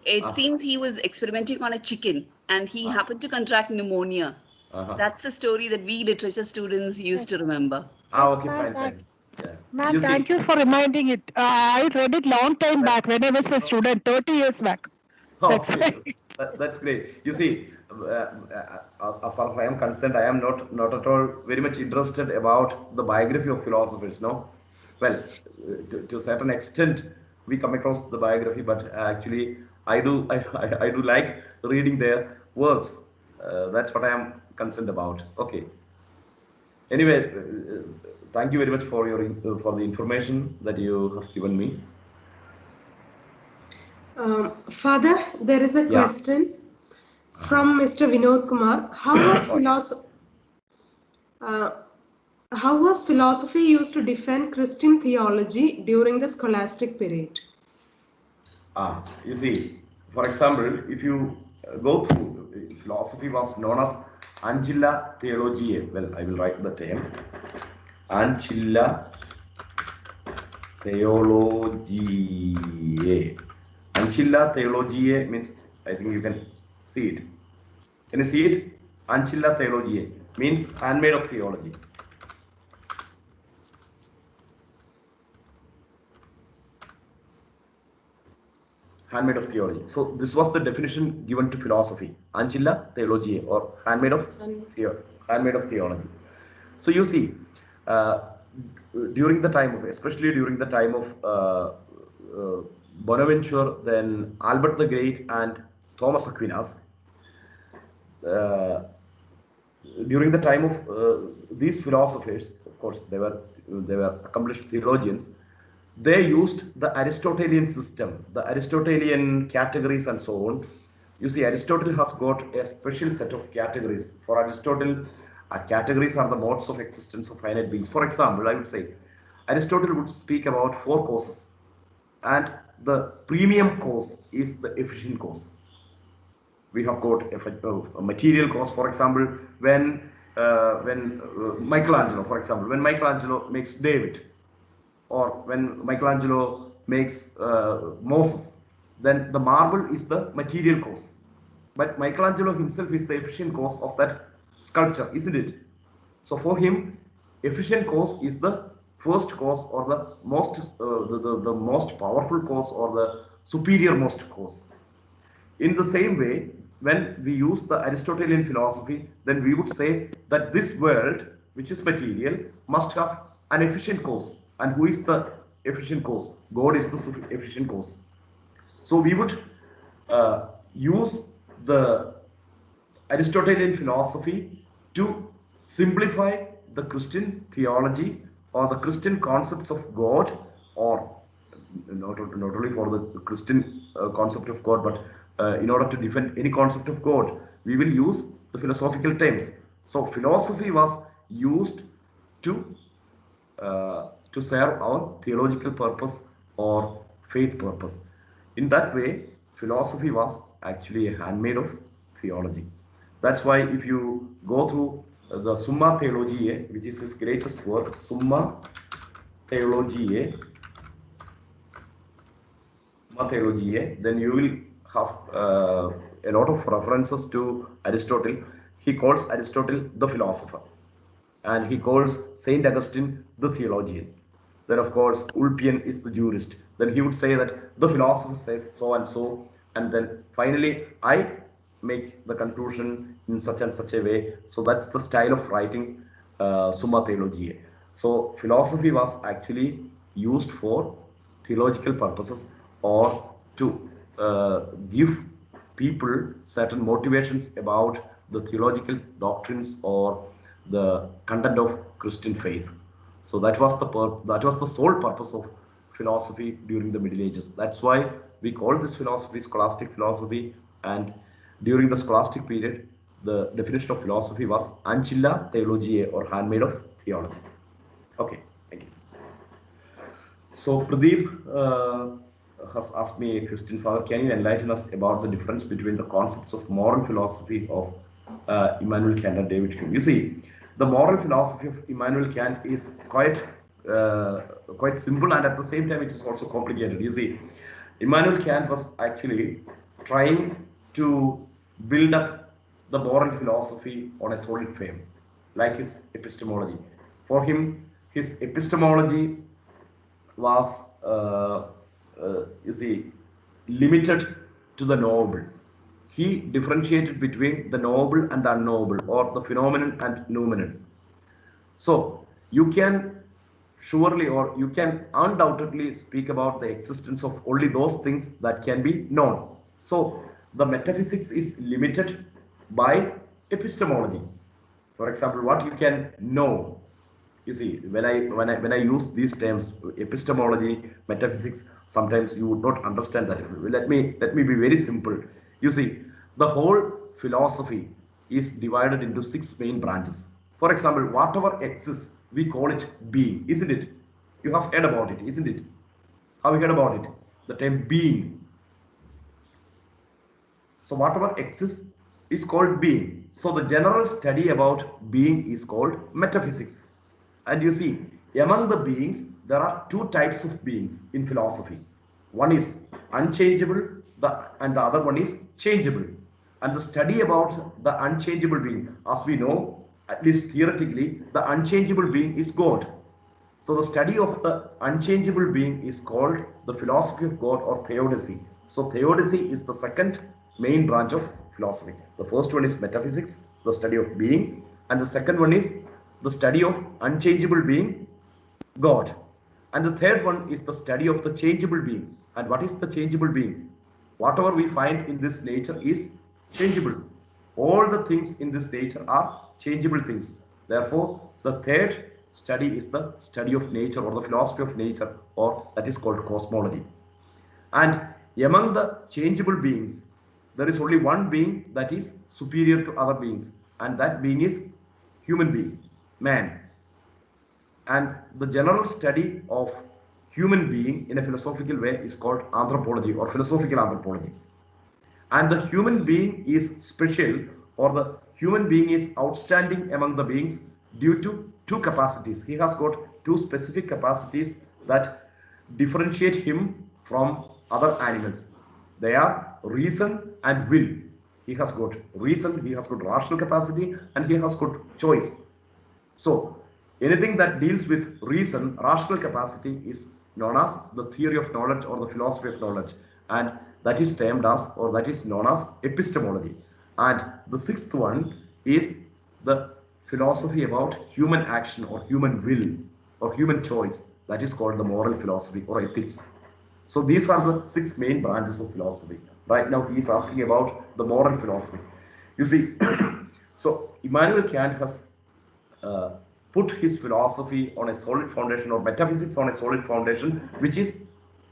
It Ah, seems he was experimenting on a chicken and he ah, happened to contract pneumonia. uh-huh. That's the story that we literature students used to remember. Ah, Yes, okay, ma'am. fine, fine. Yeah. Ma'am, You thank see, you for reminding it. I read it long time that, back when I was a student, 30 years back. That's okay, why. that's great. You see, as far as I am concerned, I am not at all very much interested about the biography of philosophers. No, well, to a certain extent, we come across the biography, but actually, I do like reading their works. That's what I am concerned about. Okay. Anyway, thank you very much for for the information that you have given me. Father, there is a Yeah. question from Mr. Vinod Kumar. Oh, yes. Uh, how was philosophy used to defend Christian theology during the scholastic period? You see, for example, if you go through, philosophy was known as Ancilla Theologiae. Well, I will write the term. Ancilla Theologiae. Ancilla Theologiae means, I think you can see it. Can you see it? Ancilla Theologiae means handmaid of theology. Handmaid of theology. So this was the definition given to philosophy, ancilla theologiae, or handmaid of theology. So you see, uh, during the time of, especially during the time of Bonaventure, then Albert the Great, and Thomas Aquinas, uh, during the time of these philosophers, of course, they were accomplished theologians. They used the Aristotelian system, the Aristotelian categories, and so on. You see, Aristotle has got a special set of categories. For Aristotle, categories are the modes of existence of finite beings. For example, I would say Aristotle would speak about four causes, and the premium cause is the efficient cause. We have got a material cause. For example, when Michelangelo, for example, when Michelangelo makes David, or when Michelangelo makes Moses, then the marble is the material cause. But Michelangelo himself is the efficient cause of that sculpture, isn't it? So for him, efficient cause is the first cause, or the most the most powerful cause, or the superior most cause. In the same way, when we use the Aristotelian philosophy, then we would say that this world, which is material, must have an efficient cause. And who is the efficient cause? God is the efficient cause. So we would use the Aristotelian philosophy to simplify the Christian theology, or the Christian concepts of God, or not only for the Christian concept of God, but in order to defend any concept of God, we will use the philosophical terms. So philosophy was used to serve our theological purpose or faith purpose. In that way, philosophy was actually a handmaid of theology. That's why if you go through the Summa Theologiae, which is his greatest work, Summa Theologiae, then you will have a lot of references to Aristotle. He calls Aristotle the philosopher, and he calls Saint Augustine the theologian. Then, of course, Ulpian is the jurist. Then he would say that the philosopher says so and so, and then finally I make the conclusion in such and such a way. So that's the style of writing Summa Theologiae. So philosophy was actually used for theological purposes or to give people certain motivations about the theological doctrines or the content of Christian faith. So that was the sole purpose of philosophy during the Middle Ages. That's why we call this philosophy scholastic philosophy. And during the scholastic period, the definition of philosophy was ancilla theologiae, or handmaid of theology. Okay, thank you. So Pradeep has asked me a question. Father, can you enlighten us about the difference between the concepts of moral philosophy of Immanuel Kant and David Hume? You see, the moral philosophy of Immanuel Kant is quite simple, and at the same time it is also complicated. You see, Immanuel Kant was actually trying to build up the moral philosophy on a solid frame, like his epistemology. For him, his epistemology was, you see, limited to the knowable. He differentiated between the knowable and the unknowable, or the phenomenon and noumenon. So you can surely, or you can undoubtedly speak about the existence of only those things that can be known. So the metaphysics is limited by epistemology. For example, what you can know. You see, when I use these terms, epistemology, metaphysics, sometimes you would not understand that. Let me be very simple. You see, the whole philosophy is divided into 6 main branches. For example, whatever exists, we call it being, isn't it? You have heard about it, isn't it? Have you heard about it? The term being. So whatever exists is called being. So the general study about being is called metaphysics. And you see, among the beings, there are 2 types of beings in philosophy. One is unchangeable, and the other one is changeable. And the study about the unchangeable being, as we know, at least theoretically, the unchangeable being is God. So the study of the unchangeable being is called the philosophy of God, or theodicy. So theodicy is the second main branch of philosophy. The first one is metaphysics, the study of being, and the second one is the study of unchangeable being, God. And the third one is the study of the changeable being. And what is the changeable being? Whatever we find in this nature is changeable. All the things in this nature are changeable things. Therefore, the third study is the study of nature, or the philosophy of nature, or that is called cosmology. And among the changeable beings, there is only one being that is superior to other beings, and that being is human being, man. And the general study of human being in a philosophical way is called anthropology, or philosophical anthropology. And the human being is special, or the human being is outstanding among the beings due to 2 capacities. He has got 2 specific capacities that differentiate him from other animals. They are reason and will. He has got reason, he has got rational capacity, and he has got choice. So anything that deals with reason, rational capacity, is known as the theory of knowledge, or the philosophy of knowledge, and that is termed as, or that is known as, epistemology. And the 6th one is the philosophy about human action, or human will, or human choice, that is called the moral philosophy, or ethics. So these are the 6 main branches of philosophy. Right now he is asking about the moral philosophy. You see, so Immanuel Kant has put his philosophy on a solid foundation, or metaphysics on a solid foundation, which is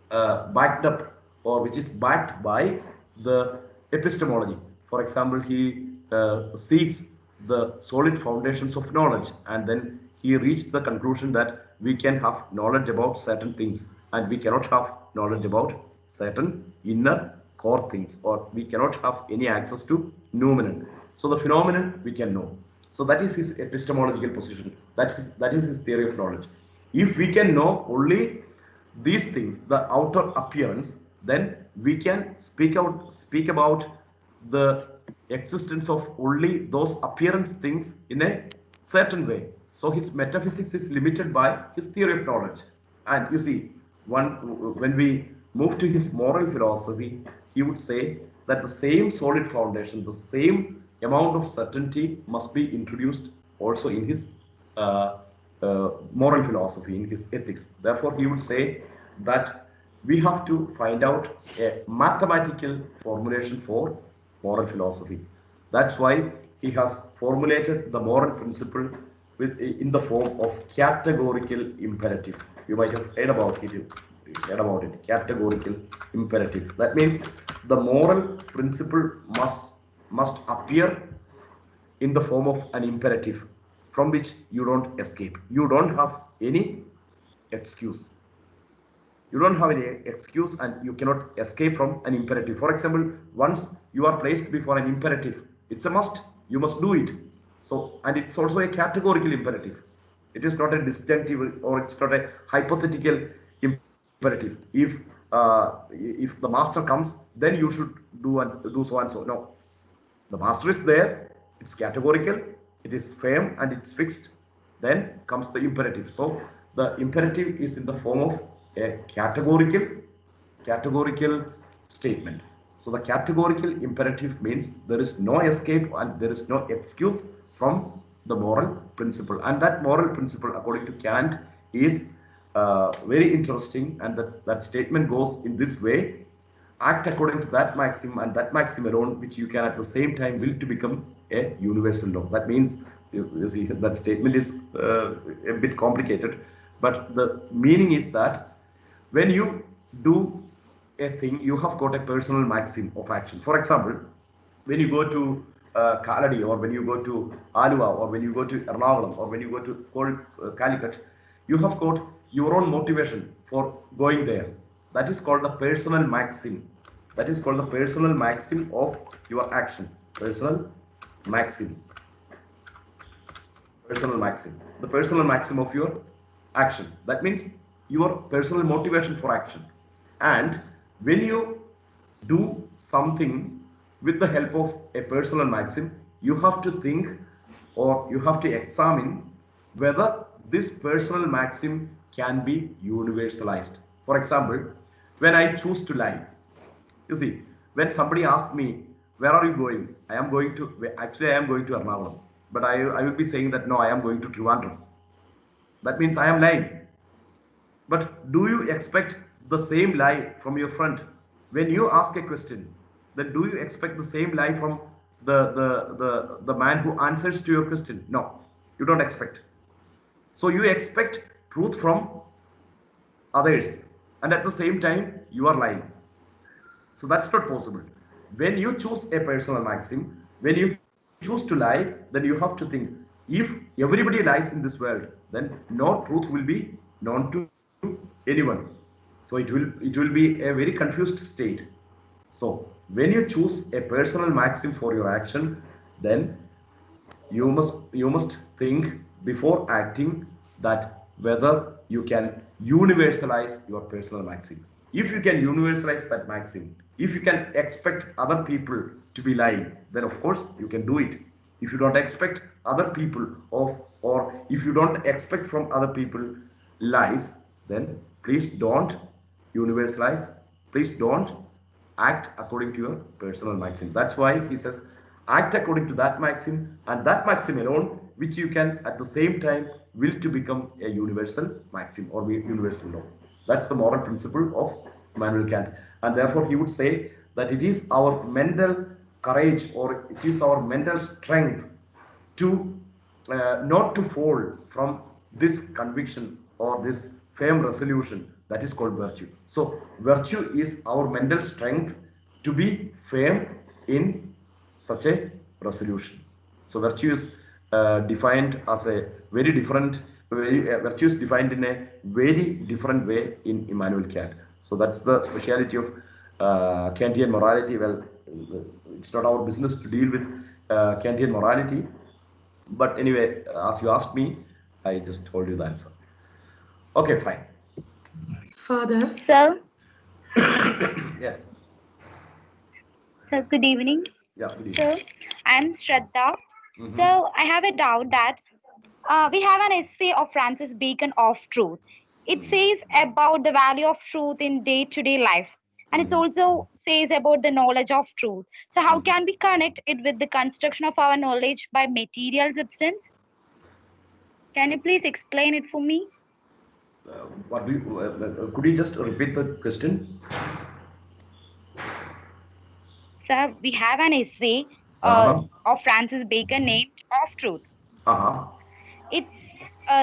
backed up, or which is backed by the epistemology. For example, he seeks the solid foundations of knowledge, and then he reached the conclusion that we can have knowledge about certain things, and we cannot have knowledge about certain inner core things, or we cannot have any access to noumenon. So the phenomenon we can know. So that is his epistemological position. That is his theory of knowledge. If we can know only these things, the outer appearance, then we can speak about the existence of only those appearance things in a certain way. So his metaphysics is limited by his theory of knowledge. And you see, when we move to his moral philosophy, he would say that the same solid foundation, the same amount of certainty must be introduced also in his moral philosophy, in his ethics. Therefore, he would say that we have to find out a mathematical formulation for moral philosophy. That's why he has formulated the moral principle in the form of categorical imperative. You might have heard about it. Categorical imperative. That means the moral principle must appear in the form of an imperative from which you don't escape. You don't have any excuse. You don't have any excuse and you cannot escape from an imperative. For example, once you are placed before an imperative, it's a must. You must do it. So, and it's also a categorical imperative. It is not a disjunctive or it's not a hypothetical imperative. If the master comes, then you should do so and so. No, the master is there, it's categorical, it is firm and it's fixed. Then comes the imperative. So the imperative is in the form of a categorical statement. So the categorical imperative means there is no escape and there is no excuse from the moral principle. And that moral principle, according to Kant, is very interesting, and that statement goes in this way: act according to that maxim and that maxim alone, which you can at the same time will to become a universal law. That means, you see, that statement is a bit complicated, but the meaning is that when you do a thing, you have got a personal maxim of action. For example, when you go to Kaladi, or when you go to Alua, or when you go to Ernakulam, or when you go to Calicut, you have got your own motivation for going there. That is called the personal maxim. That is called the personal maxim of your action. Personal maxim. Personal maxim. The personal maxim of your action. That means your personal motivation for action. And when you do something with the help of a personal maxim, you have to think, or you have to examine whether this personal maxim can be universalized. For example, when I choose to lie, you see, when somebody asks me, where are you going? I am going to Ernakulam. But I will be saying that no, I am going to Trivandrum. That means I am lying. But do you expect the same lie from your friend? When you ask a question, then do you expect the same lie from the man who answers to your question? No, you don't expect. So you expect truth from others, and at the same time you are lying. So that's not possible. When you choose a personal maxim, when you choose to lie, then you have to think, if everybody lies in this world, then no truth will be known to anyone. So it will be a very confused state. So when you choose a personal maxim for your action, then you must think before acting that whether you can universalize your personal maxim. If you can universalize that maxim, if you can expect other people to be lying, then of course you can do it. If you don't expect other people or if you don't expect from other people lies, then please don't universalize. Please don't act according to your personal maxim. That's why he says, act according to that maxim, and that maxim alone, which you can at the same time will to become a universal maxim or universal law. That's the moral principle of Immanuel Kant. And therefore he would say that it is our mental courage, or it is our mental strength to not to fall from this conviction or this firm resolution that is called virtue. So virtue is our mental strength to be firm in such a resolution. So virtue is defined as a very different, virtue is defined in a very different way in Immanuel Kant. So that's the speciality of Kantian morality. Well, it's not our business to deal with Kantian morality. But anyway, as you asked me, I just told you the answer. Okay, fine. Father, Sir, Yes. sir, good evening. Yeah, good evening. Sir, I'm Shraddha. Mm-hmm. So I have a doubt that we have an essay of Francis Bacon of truth. It says about the value of truth in day-to-day life, and it also says about the knowledge of truth. So how can we connect it with the construction of our knowledge by material substance? Can you please explain it for me? What do you, could you just repeat the question? Sir, we have an essay Uh-huh. of Francis Bacon named Of Truth. Uh-huh. It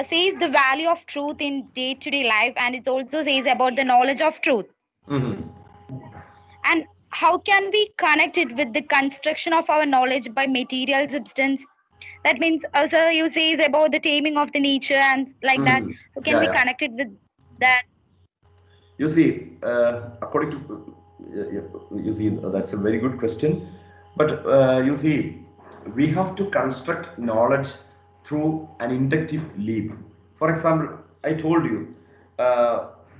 says the value of truth in day-to-day life, and it also says about the knowledge of truth. Mm-hmm. And how can we connect it with the construction of our knowledge by material substance? That means also you say about the taming of the nature and like that. Mm-hmm. How can Yeah, we yeah. connect it with that? You see, according to you see, that's a very good question. But you see, we have to construct knowledge through an inductive leap. For example, I told you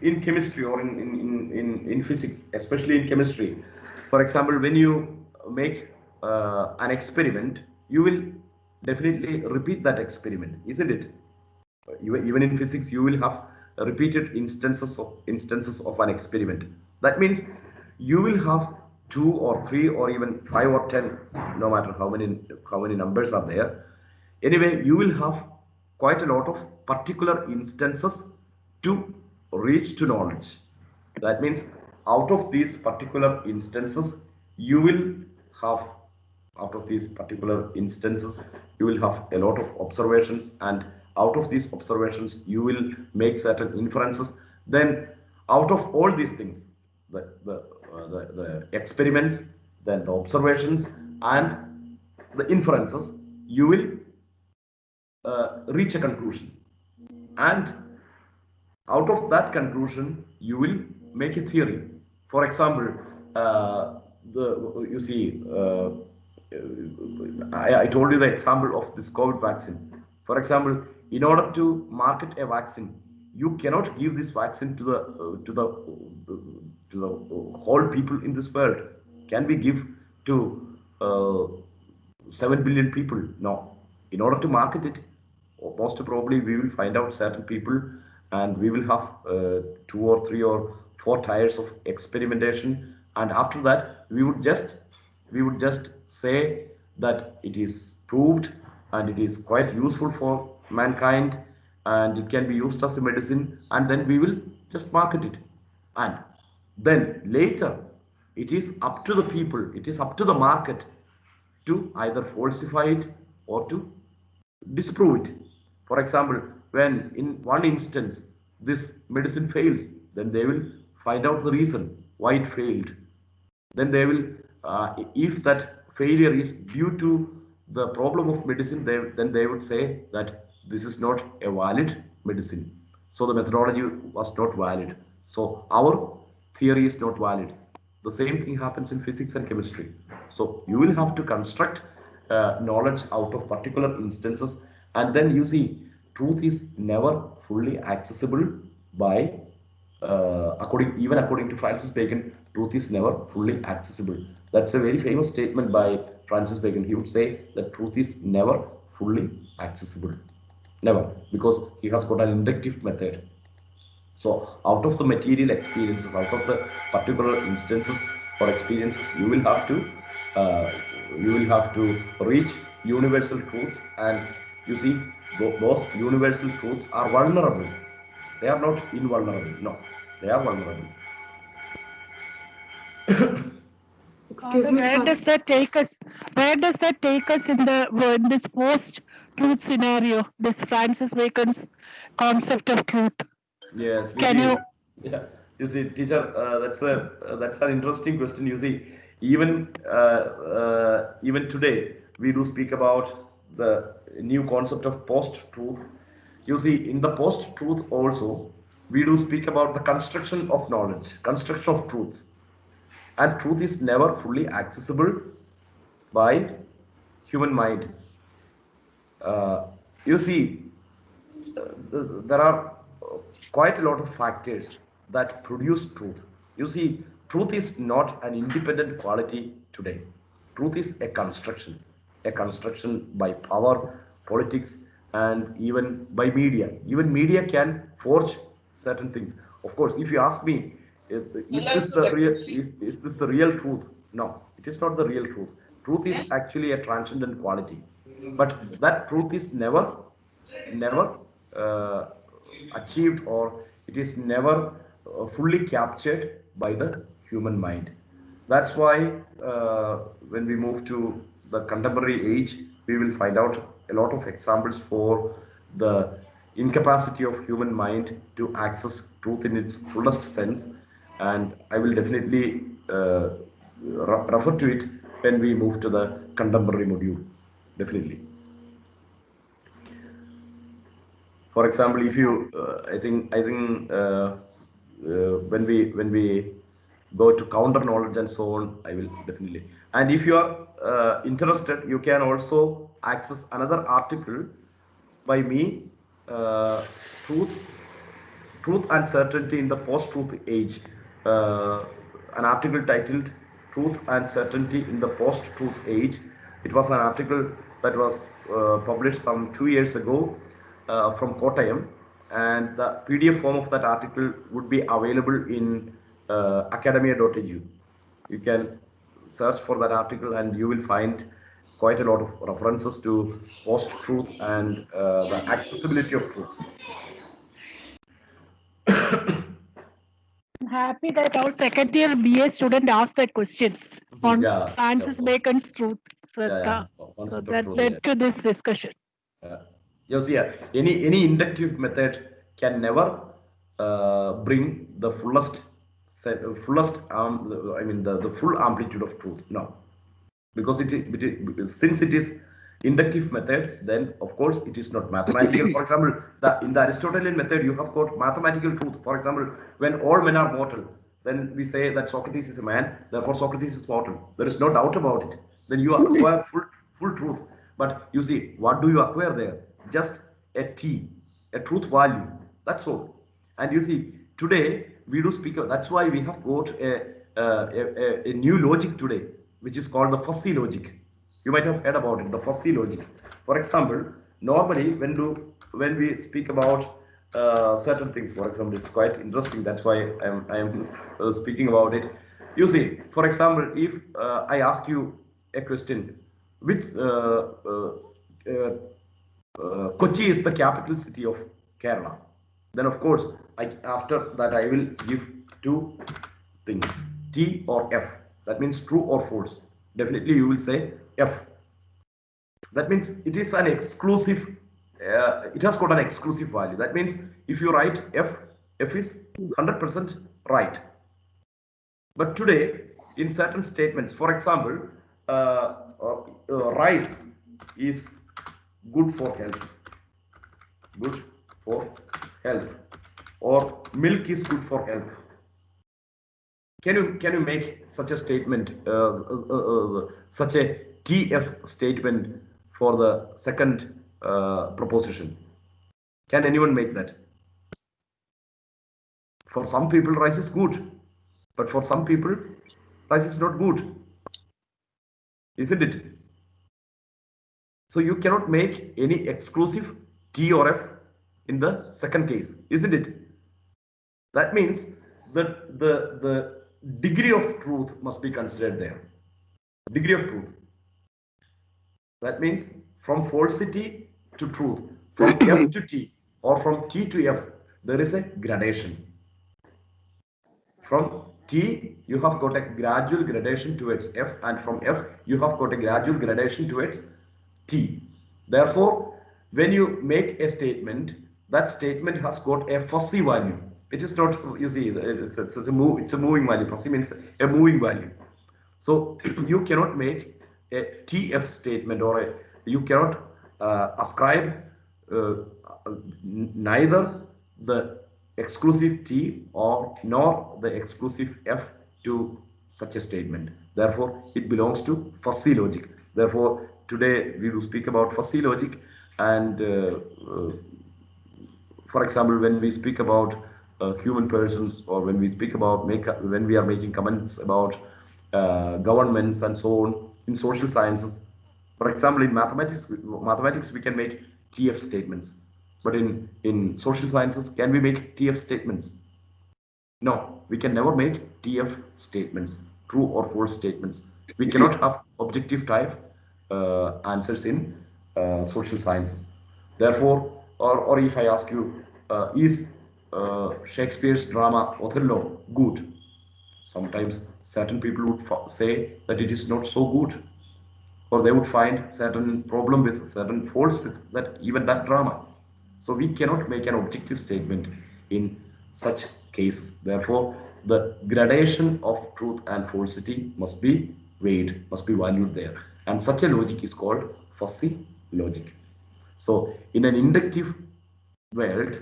in chemistry or in physics, especially in chemistry, for example, when you make an experiment, you will definitely repeat that experiment, isn't it? Even in physics you will have repeated instances of an experiment. That means you will have two or three or even five or ten, no matter how many numbers are there. Anyway, you will have quite a lot of particular instances to reach to knowledge. That means out of these particular instances you will have out of these particular instances you will have a lot of observations, and out of these observations you will make certain inferences. Then out of all these things, the experiments, then the observations and the inferences, you will reach a conclusion, and out of that conclusion you will make a theory. For example, you see, I told you the example of this COVID vaccine. For example, in order to market a vaccine, you cannot give this vaccine to the whole people in this world. Can we give to 7 billion people? No. In order to market it, most probably we will find out certain people, and we will have two or three or four tiers of experimentation, and after that we would just say that it is proved and it is quite useful for mankind and it can be used as a medicine, and then we will just market it. And then later it is up to the people, it is up to the market to either falsify it or to disprove it. For example, when in one instance this medicine fails, then they will find out the reason why it failed. Then they will, if that failure is due to the problem of medicine, then they would say that this is not a valid medicine. So the methodology was not valid. So our theory is not valid. The same thing happens in physics and chemistry. So you will have to construct knowledge out of particular instances, and then you see, truth is never fully accessible by according to Francis Bacon, truth is never fully accessible. That's a very famous statement by Francis Bacon. He would say that truth is never fully accessible. Never, because he has got an inductive method. So out of the material experiences, out of the particular instances or experiences, uh, you will have to reach universal truths, and you see, those universal truths are vulnerable. They are not invulnerable. No, they are vulnerable. excuse Father, me, where Father. does that take us? Where does that take us in this post-truth scenario? This Francis Bacon's concept of truth. Yes, you Can see, you? yeah, you see, teacher, that's an interesting question. You see, even today we do speak about the new concept of post-truth. You see, in the post-truth also we do speak about the construction of knowledge, construction of truths. and truth is never fully accessible by human mind. Uh, you see, there are quite a lot of factors that produce truth. You see, truth is not an independent quality today. Truth is a construction by power, politics, and even by media. Even media can forge certain things. Of course, if you ask me, is this the real truth? No, it is not the real truth. Truth is actually a transcendent quality, but that truth is never uh, achieved, or it is never fully captured by the human mind. That's why when we move to the contemporary age, we will find out a lot of examples for the incapacity of human mind to access truth in its fullest sense, and I will definitely refer to it when we move to the contemporary module. Definitely. For example, if you when we go to counter knowledge and so on, I will definitely. And if you are interested, you can also access another article by me, uh, truth Truth and Certainty in the Post-Truth Age, uh, an article titled Truth and Certainty in the Post-Truth Age. It was an article that was published some 2 years ago from Kottayam, and the PDF form of that article would be available in academia.edu. You can search for that article and you will find quite a lot of references to post-truth and the accessibility of truth. I'm happy that our second year BA student asked that question on Francis Bacon's truth. So, so that led to this discussion. You see, any inductive method can never bring the the full amplitude of truth. No, because since it is inductive method, then of course it is not mathematical. For example, in the Aristotelian method, you have got mathematical truth. For example, when all men are mortal, then we say that Socrates is a man, therefore Socrates is mortal. There is no doubt about it. Then you acquire full truth. But you see, what do you acquire there? Just a T, a truth value. That's all. And you see, today we do speak. That's why we have got a new logic today, which is called the fuzzy logic. You might have heard about it, the fuzzy logic. For example, normally when we speak about certain things, for example, it's quite interesting. That's why I am speaking about it. You see, for example, if I ask you a question, which Kochi is the capital city of Kerala, then of course after that I will give two things, T or F. That means true or false. Definitely you will say F. That means it is an exclusive, it has got an exclusive value. That means if you write F, F is 100% right. But today, in certain statements, for example, rice is good for health. Good for health. Or milk is good for health. Can you make such a statement, such a TF statement for the second proposition? Can anyone make that? For some people, rice is good, but for some people, rice is not good, isn't it? So you cannot make any exclusive T or F in the second case, isn't it? That means that the degree of truth must be considered there. Degree of truth. That means from falsity to truth, from F to T, or from T to F, there is a gradation. From T, you have got a gradual gradation towards F, and from F, you have got a gradual gradation towards T. Therefore, when you make a statement, that statement has got a fuzzy value. It is not, you see, it's a moving value. Fuzzy means a moving value. So you cannot make a TF statement, or you cannot ascribe neither the exclusive T or nor the exclusive F to such a statement. Therefore, it belongs to fuzzy logic. Therefore, today we will speak about fuzzy logic and for example, when we speak about human persons, or when we speak about when we are making comments about governments and so on in social sciences. For example, in mathematics we can make TF statements, but in social sciences, can we make TF statements? No, we can never make TF statements, true or false statements. We cannot have objective type answers in social sciences. Therefore, or if I ask you, is Shakespeare's drama Othello good? Sometimes certain people would say that it is not so good, or they would find certain problem with, certain faults with that, even that drama. So we cannot make an objective statement in such cases. Therefore, the gradation of truth and falsity must be weighed, must be valued there, and such a logic is called fuzzy logic. So in an inductive world,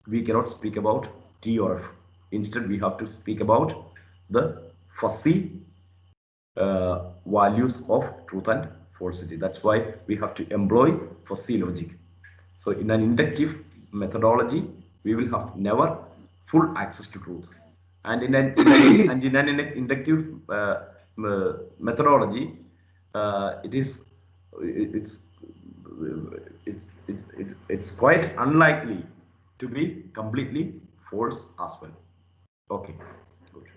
we cannot speak about T or F. Instead, we have to speak about the fuzzy values of truth and falsity. That's why we have to employ fuzzy logic. So in an inductive methodology, we will have never full access to truth. And in an inductive methodology, it is it's it's quite unlikely to be completely false as well. Okay, good.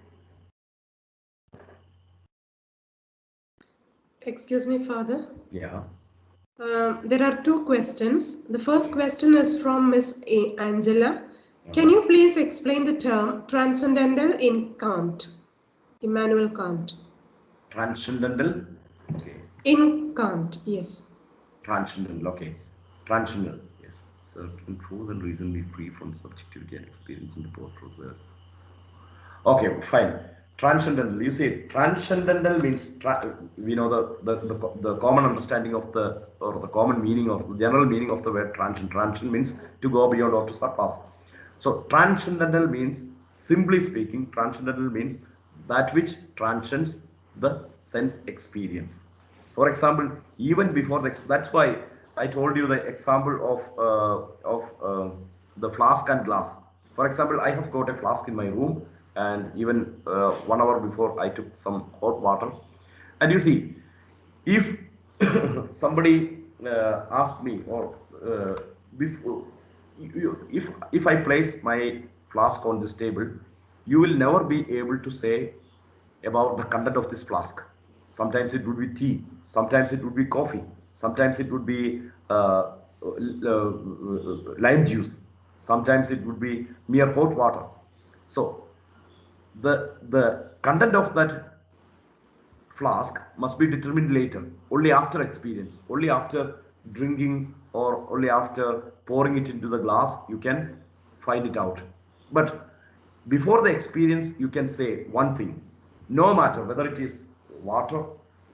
Excuse me, Father. Yeah. There are two questions. The first question is from Miss Angela. Can you please explain the term transcendental in Kant? Immanuel Kant. Transcendental. Okay. In Kant, yes. Transcendental. Okay. Transcendental. Yes. Certain truth and reason be free from subjectivity and experience in the post truth. Okay, fine. Transcendental. You see, transcendental means we know the common understanding of the, or the common meaning of the general meaning of the word transcend. Transcend means to go beyond or to surpass. So transcendental means, simply speaking, transcendental means that which transcends the sense experience. For example, even before that's why I told you the example of the flask and glass. For example, I have got a flask in my room, and even 1 hour before I took some hot water. And you see, if somebody asked me, or before, if I place my flask on this table, you will never be able to say about the content of this flask. Sometimes it would be tea, sometimes it would be coffee, sometimes it would be lime juice, sometimes it would be mere hot water. So the content of that flask must be determined later, only after experience, only after drinking, or only after pouring it into the glass, you can find it out. But before the experience, you can say one thing: no matter whether it is water,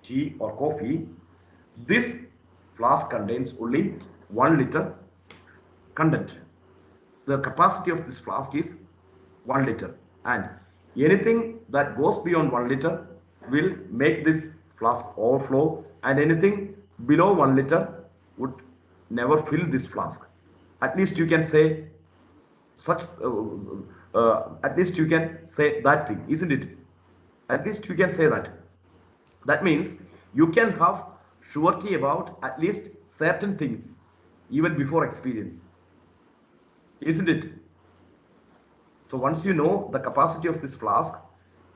tea, or coffee, this flask contains only 1 liter content. The capacity of this flask is 1 liter, and anything that goes beyond 1 liter will make this flask overflow, and anything below 1 liter would never fill this flask. At least you can say such at least you can say that thing, isn't it? At least you can say that. That means you can have surety about at least certain things even before experience, isn't it? So once you know the capacity of this flask,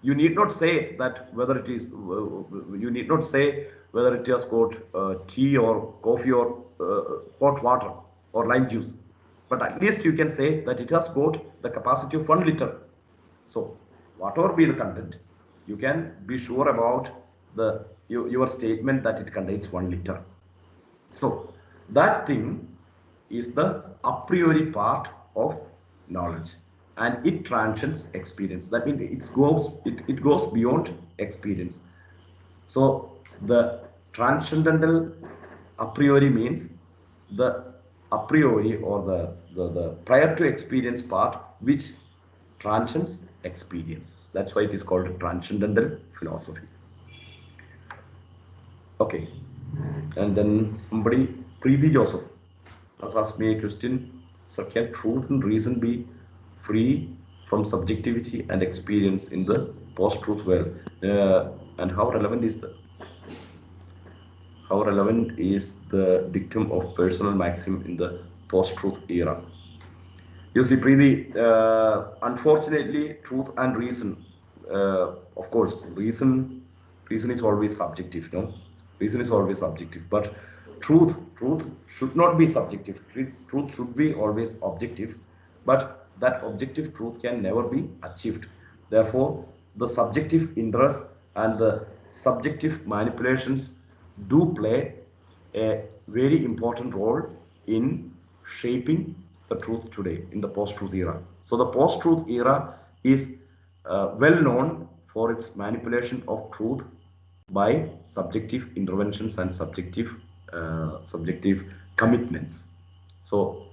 you need not say that whether it is, you need not say whether it has got tea or coffee or hot water or lime juice. But at least you can say that it has got the capacity of 1 liter. So whatever be the content, you can be sure about your statement that it contains 1 liter. So that thing is the a priori part of knowledge, and it transcends experience. That means it goes beyond experience. So the transcendental a priori means the a priori, or the prior to experience part which transcends experience. That's why it is called transcendental philosophy. Okay, and then somebody, Preeti Joseph, has asked me a question. So, can truth and reason be free from subjectivity and experience in the post-truth world? And how relevant is the dictum of personal maxim in the post-truth era? You see, Preeti, unfortunately, truth and reason, of course, reason is always subjective, no? Reason is always subjective, but truth should not be subjective. Truth should be always objective, but that objective truth can never be achieved. Therefore, the subjective interest and the subjective manipulations do play a very important role in shaping the truth today in the post-truth era. So the post-truth era is well known for its manipulation of truth by subjective interventions and subjective commitments. So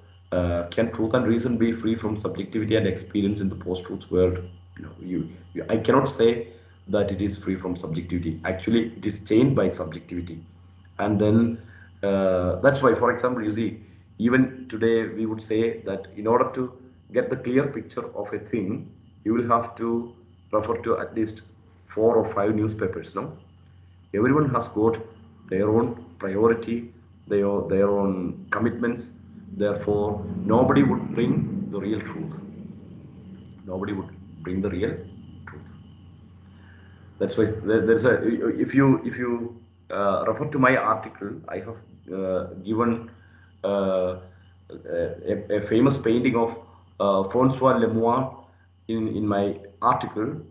can truth and reason be free from subjectivity and experience in the post-truth world? I cannot say that it is free from subjectivity. Actually, it is chained by subjectivity. And then that's why, for example, you see, even today we would say that in order to get the clear picture of a thing, you will have to refer to at least 4 or 5 newspapers. No, everyone has got their own priority, their own commitments. Therefore, nobody would bring the real truth. Nobody would bring the real truth. That's why there's a, if you refer to my article, I have given a famous painting of Francois Lemoine in my article.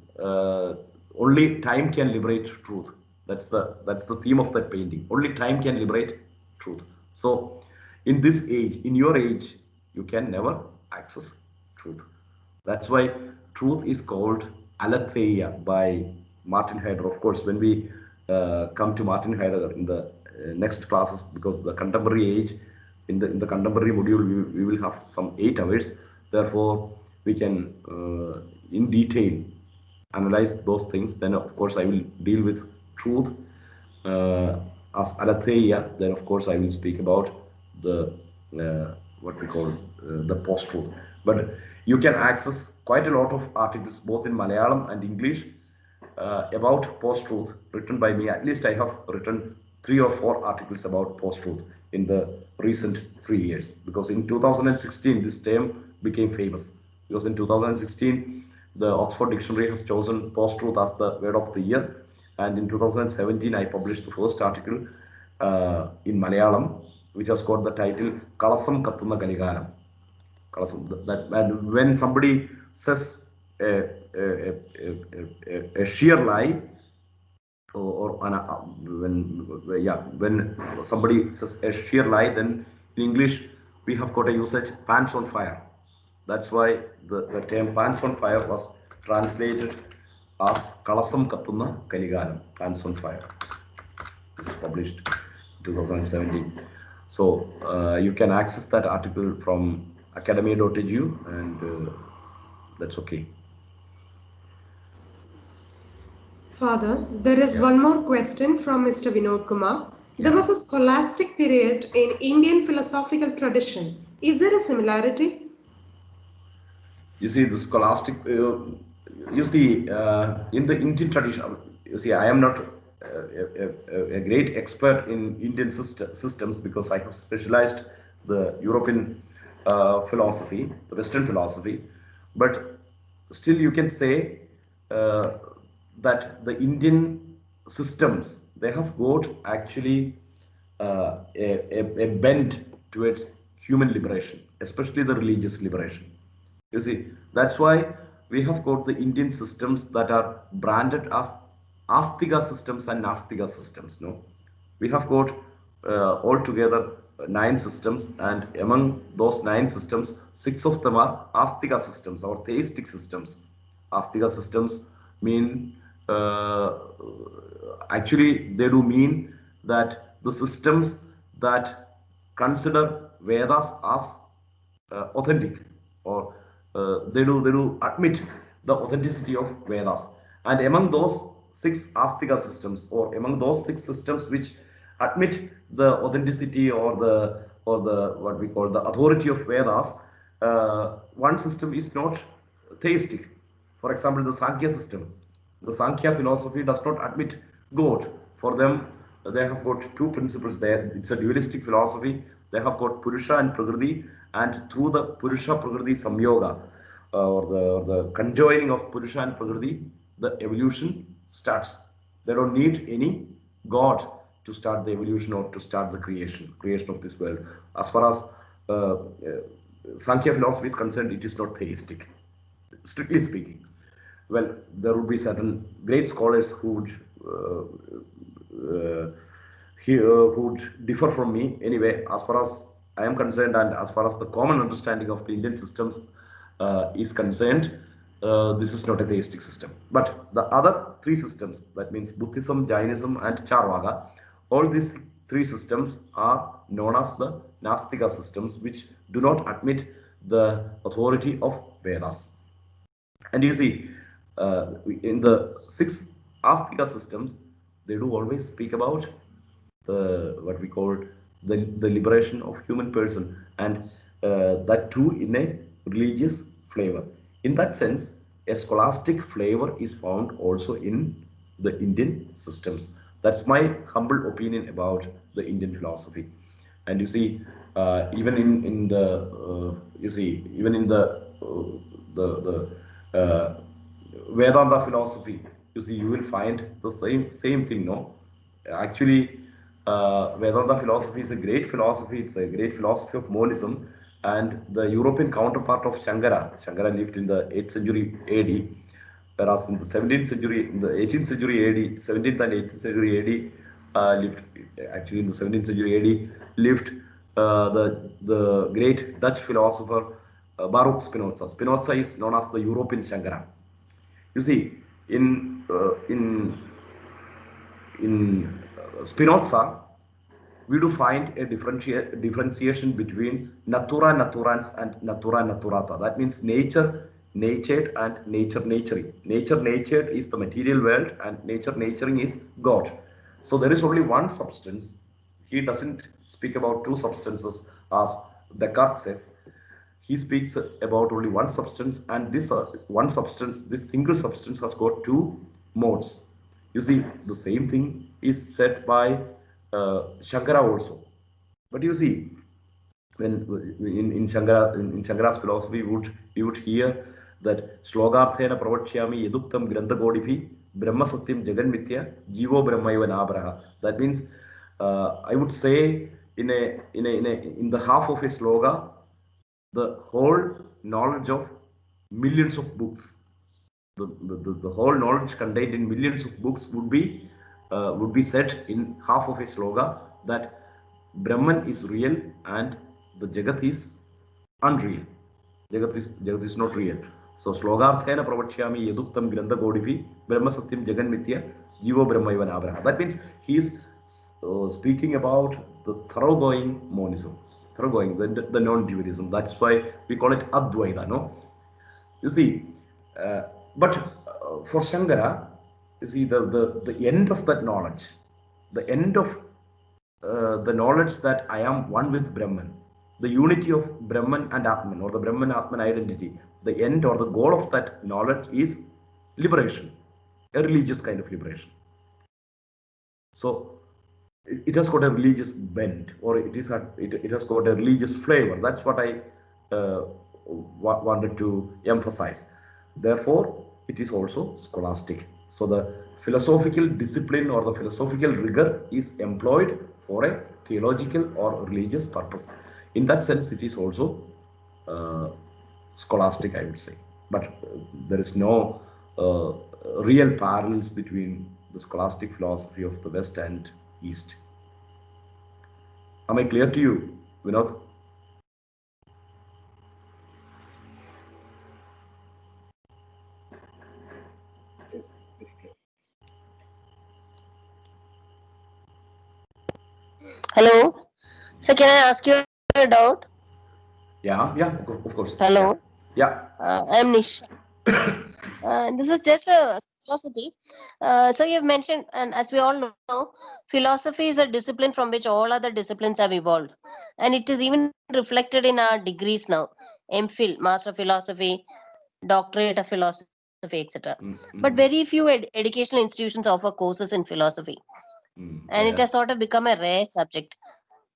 Only time can liberate truth. That's the theme of that painting. Only time can liberate truth. So in this age, in your age, you can never access truth. That's why truth is called aletheia by Martin Heidegger. Of course, when we come to Martin Heidegger in the next classes, because the contemporary age, in the contemporary module, we will have some 8 hours. Therefore, we can in detail analyze those things. Then, of course, I will deal with truth as aletheia. Then, of course, I will speak about the what we call the post-truth. But you can access quite a lot of articles both in Malayalam and English about post-truth written by me. At least I have written 3 or 4 articles about post-truth in the recent 3 years, because in 2016 this term became famous, because in 2016 the Oxford Dictionary has chosen post-truth as the word of the year, and in 2017 I published the first article in Malayalam, which has got the title Kalasam Kathuna Kalikalam. That, and when somebody says a sheer lie, when somebody says a sheer lie, then in English we have got a usage pants on fire. That's why the term pants on fire was translated as Kalasam Kathuna Kaligaram, pants on fire. This was published in 2017. So you can access that article from academia.edu, and that's okay. Father, there is Yeah. one more question from Mr. Vinod Kumar. There Yeah. was a scholastic period in Indian philosophical tradition. Is there a similarity? You see, the scholastic, you see, in the Indian tradition, you see, I am not a great expert in Indian systems, because I have specialized the European philosophy, the Western philosophy. But still, you can say uh, that the Indian systems, they have got actually a bent towards human liberation, especially the religious liberation. You see, that's why we have got the Indian systems that are branded as Astika systems and Nastika systems. No, we have got altogether 9 systems, and among those 9 systems, 6 of them are Astika systems or theistic systems. Astika systems mean actually they do mean that the systems that consider Vedas as authentic, or they do admit the authenticity of Vedas. And among those six Astika systems, or among those six systems which admit the authenticity or the what we call the authority of Vedas, one system is not theistic. For example, the Sankhya system. The Sankhya philosophy does not admit God. For them, they have got two principles there. It's a dualistic philosophy. They have got Purusha and Prakriti, and through the Purusha Prakriti Samyoga, or the conjoining of Purusha and Prakriti, the evolution starts. They don't need any God to start the evolution or to start the creation of this world. As far as uh, Sankhya philosophy is concerned, it is not theistic, strictly speaking. Well, there would be certain great scholars who would differ from me. Anyway, as far as I am concerned, and as far as the common understanding of the Indian systems is concerned, this is not a theistic system. But the other three systems, that means Buddhism, Jainism, and Charvaka, all these three systems are known as the Nastika systems, which do not admit the authority of Vedas. And you see, in the six Astika systems, they do always speak about the what we call the liberation of human person, and that too in a religious flavor. In that sense, a scholastic flavor is found also in the Indian systems. That's my humble opinion about the Indian philosophy. And you see, even in the you see even in the Vedanta philosophy, you see, you will find the same thing. No, actually, Vedanta philosophy is a great philosophy. It's a great philosophy of monism, and the European counterpart of Shankara lived in the 8th century AD, whereas in the 17th century, in the 18th century AD, 17th and 18th century AD, lived actually in the 17th century AD lived the great Dutch philosopher Baruch Spinoza. Spinoza is known as the European Shankara. You see, in Spinoza, we do find a differentiation between natura naturans and natura naturata. That means nature natured and nature naturing. Nature natured is the material world, and nature naturing is God. So there is only one substance. He doesn't speak about two substances as Descartes says. He speaks about only one substance, and this one substance, this single substance, has got two modes. You see, the same thing is said by Shankara also. But you see, when in Shankara's philosophy, we would hear that Shlokarthena pravachyami yaduktam granthakodibhi brahma satyam jaganmitya jivo brahmaiva nabraha. That means, I would say, in the half of a sloga, the whole knowledge of millions of books, the whole knowledge contained in millions of books would be said in half of a sloga, that Brahman is real and the Jagat is unreal. Jagat is not real. So slogarthena pravachyami yaduktam granthakodibhi brahma satyam jaganmitya jivo brahmaiva nabraha. That means he is speaking about the thoroughgoing monism, thoroughgoing the non-dualism. That's why we call it Advaita. No, you see, but for Shankara, you see, the end of that knowledge, the end of the knowledge that I am one with Brahman, the unity of Brahman and Atman, or the Brahman Atman identity, the end or the goal of that knowledge is liberation, a religious kind of liberation. So it has got a religious bent, or it has got a religious flavor. That's what I wanted to emphasize. Therefore, it is also scholastic. So the philosophical discipline or the philosophical rigor is employed for a theological or religious purpose. In that sense, it is also scholastic, I would say. But there is no real parallels between the scholastic philosophy of the West and East. Am I clear to you, Vinod? Hello. So can I ask you a doubt? Yeah, of course. Hello. Yeah. I'm Nisha. This is just a curiosity. So you've mentioned, and as we all know, philosophy is a discipline from which all other disciplines have evolved, and it is even reflected in our degrees now: MPhil, Master of Philosophy, Doctorate of Philosophy, etc. But very few educational institutions offer courses in philosophy, and it has Yeah, sort of become a rare subject.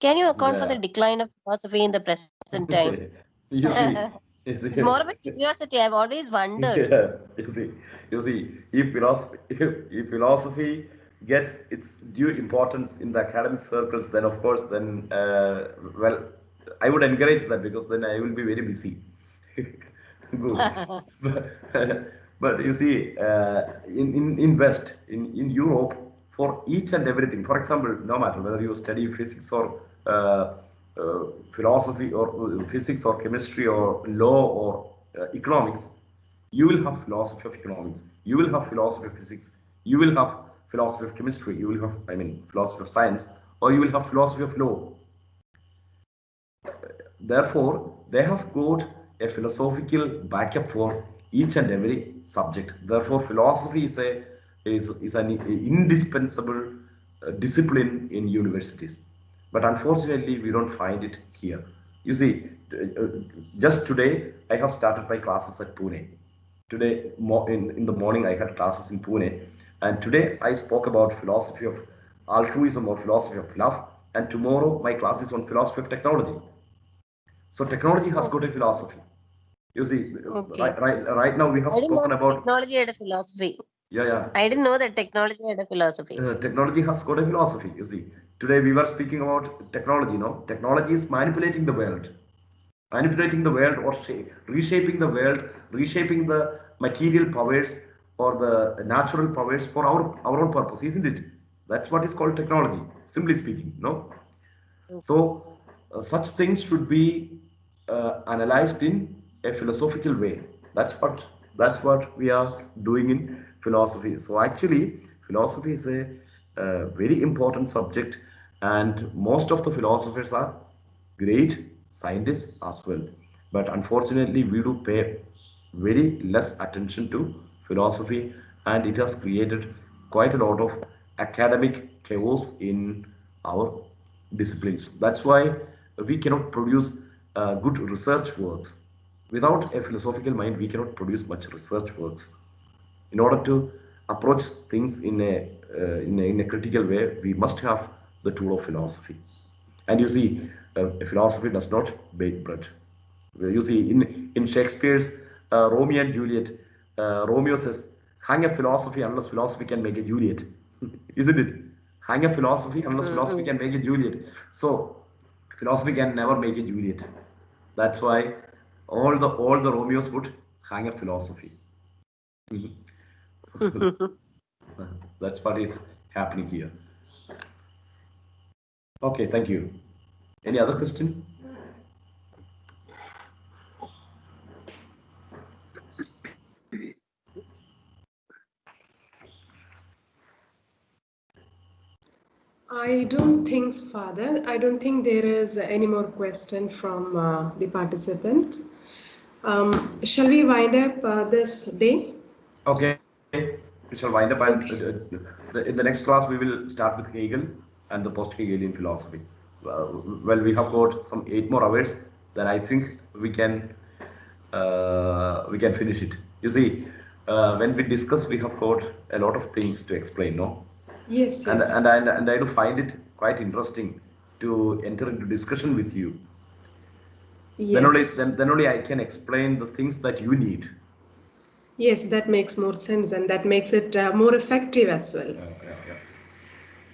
Can you account for the yeah. decline of philosophy in the present time? You see, you It's see, more of a curiosity. I've always wondered. yeah, you see, if philosophy gets its due importance in the academic circles, then of course, then well, I would encourage that because then I will be very busy. Good, but you see, in West, in Europe, for each and everything, for example, no matter whether you study physics or philosophy or physics or chemistry or law or economics, you will have philosophy of economics, you will have philosophy of physics, you will have philosophy of chemistry, you will have, I mean, philosophy of science, or you will have philosophy of law. Therefore, they have got a philosophical backup for each and every subject. Therefore, philosophy is an indispensable discipline in universities. But unfortunately, we don't find it here. You see, just today I have started my classes at Pune. Today, in the morning, I had classes in Pune, and today I spoke about philosophy of altruism or philosophy of love, and tomorrow my class is on philosophy of technology. So technology has Oh, got a philosophy. You see, okay. right now we have I didn't know spoken that about, technology had a philosophy. yeah, yeah. I didn't know that technology had a philosophy. Technology has got a philosophy. You see, today we were speaking about technology. No, technology is manipulating the world or reshaping the world, reshaping the material powers or the natural powers for our own purpose, isn't it? That's what is called technology, simply speaking. No, so such things should be analyzed in a philosophical way. That's what we are doing in philosophy. So actually, philosophy is a very important subject, and most of the philosophers are great scientists as well. But unfortunately, we do pay very less attention to philosophy, and it has created quite a lot of academic chaos in our disciplines. That's why we cannot produce good research works. Without a philosophical mind, we cannot produce much research works. In order to approach things in a critical way, we must have the tool of philosophy. And you see, philosophy does not bake bread. You see, in Shakespeare's Romeo and Juliet, Romeo says, "Hang a philosophy unless philosophy can make a Juliet," isn't it? Hang a philosophy unless philosophy Mm-hmm. can make a Juliet. So, philosophy can never make a Juliet. That's why all the Romeos would hang a philosophy. That's what is happening here. Okay, thank you. Any other question? I don't think, Father. I don't think there is any more question from the participant. Shall we wind up this day? Okay, we shall wind up, and Okay. in the next class we will start with Hegel and the post-Hegelian philosophy. Well, we have got some 8 more hours. Then I think we can finish it. You see, when we discuss, we have got a lot of things to explain, no? Yes, And and yes. I, and I do find it quite interesting to enter into discussion with you. Then only then, Yes. then only I can explain the things that you need. Yes, that makes more sense and that makes it more effective as well. Yeah, yeah.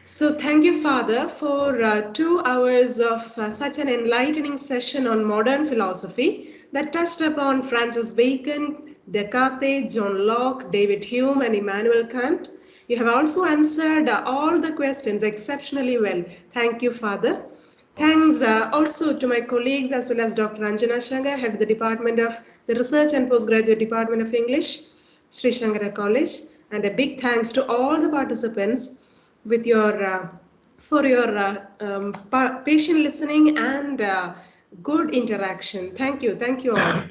So, thank you, Father, for Okay. 2 hours of such an enlightening session on modern philosophy that touched upon Francis Bacon, Descartes, John Locke, David Hume, and Immanuel Kant. You have also answered all the questions exceptionally well. Thank you, Father. Okay. Thanks also to my colleagues as well as Dr. Anjana Shankar, head of the Department of the Research and Postgraduate Department of English, Sri Shankara College, and a big thanks to all the participants with your for your patient listening and good interaction. Thank you all.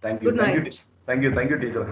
Thank you. Good night. Thank you, teacher.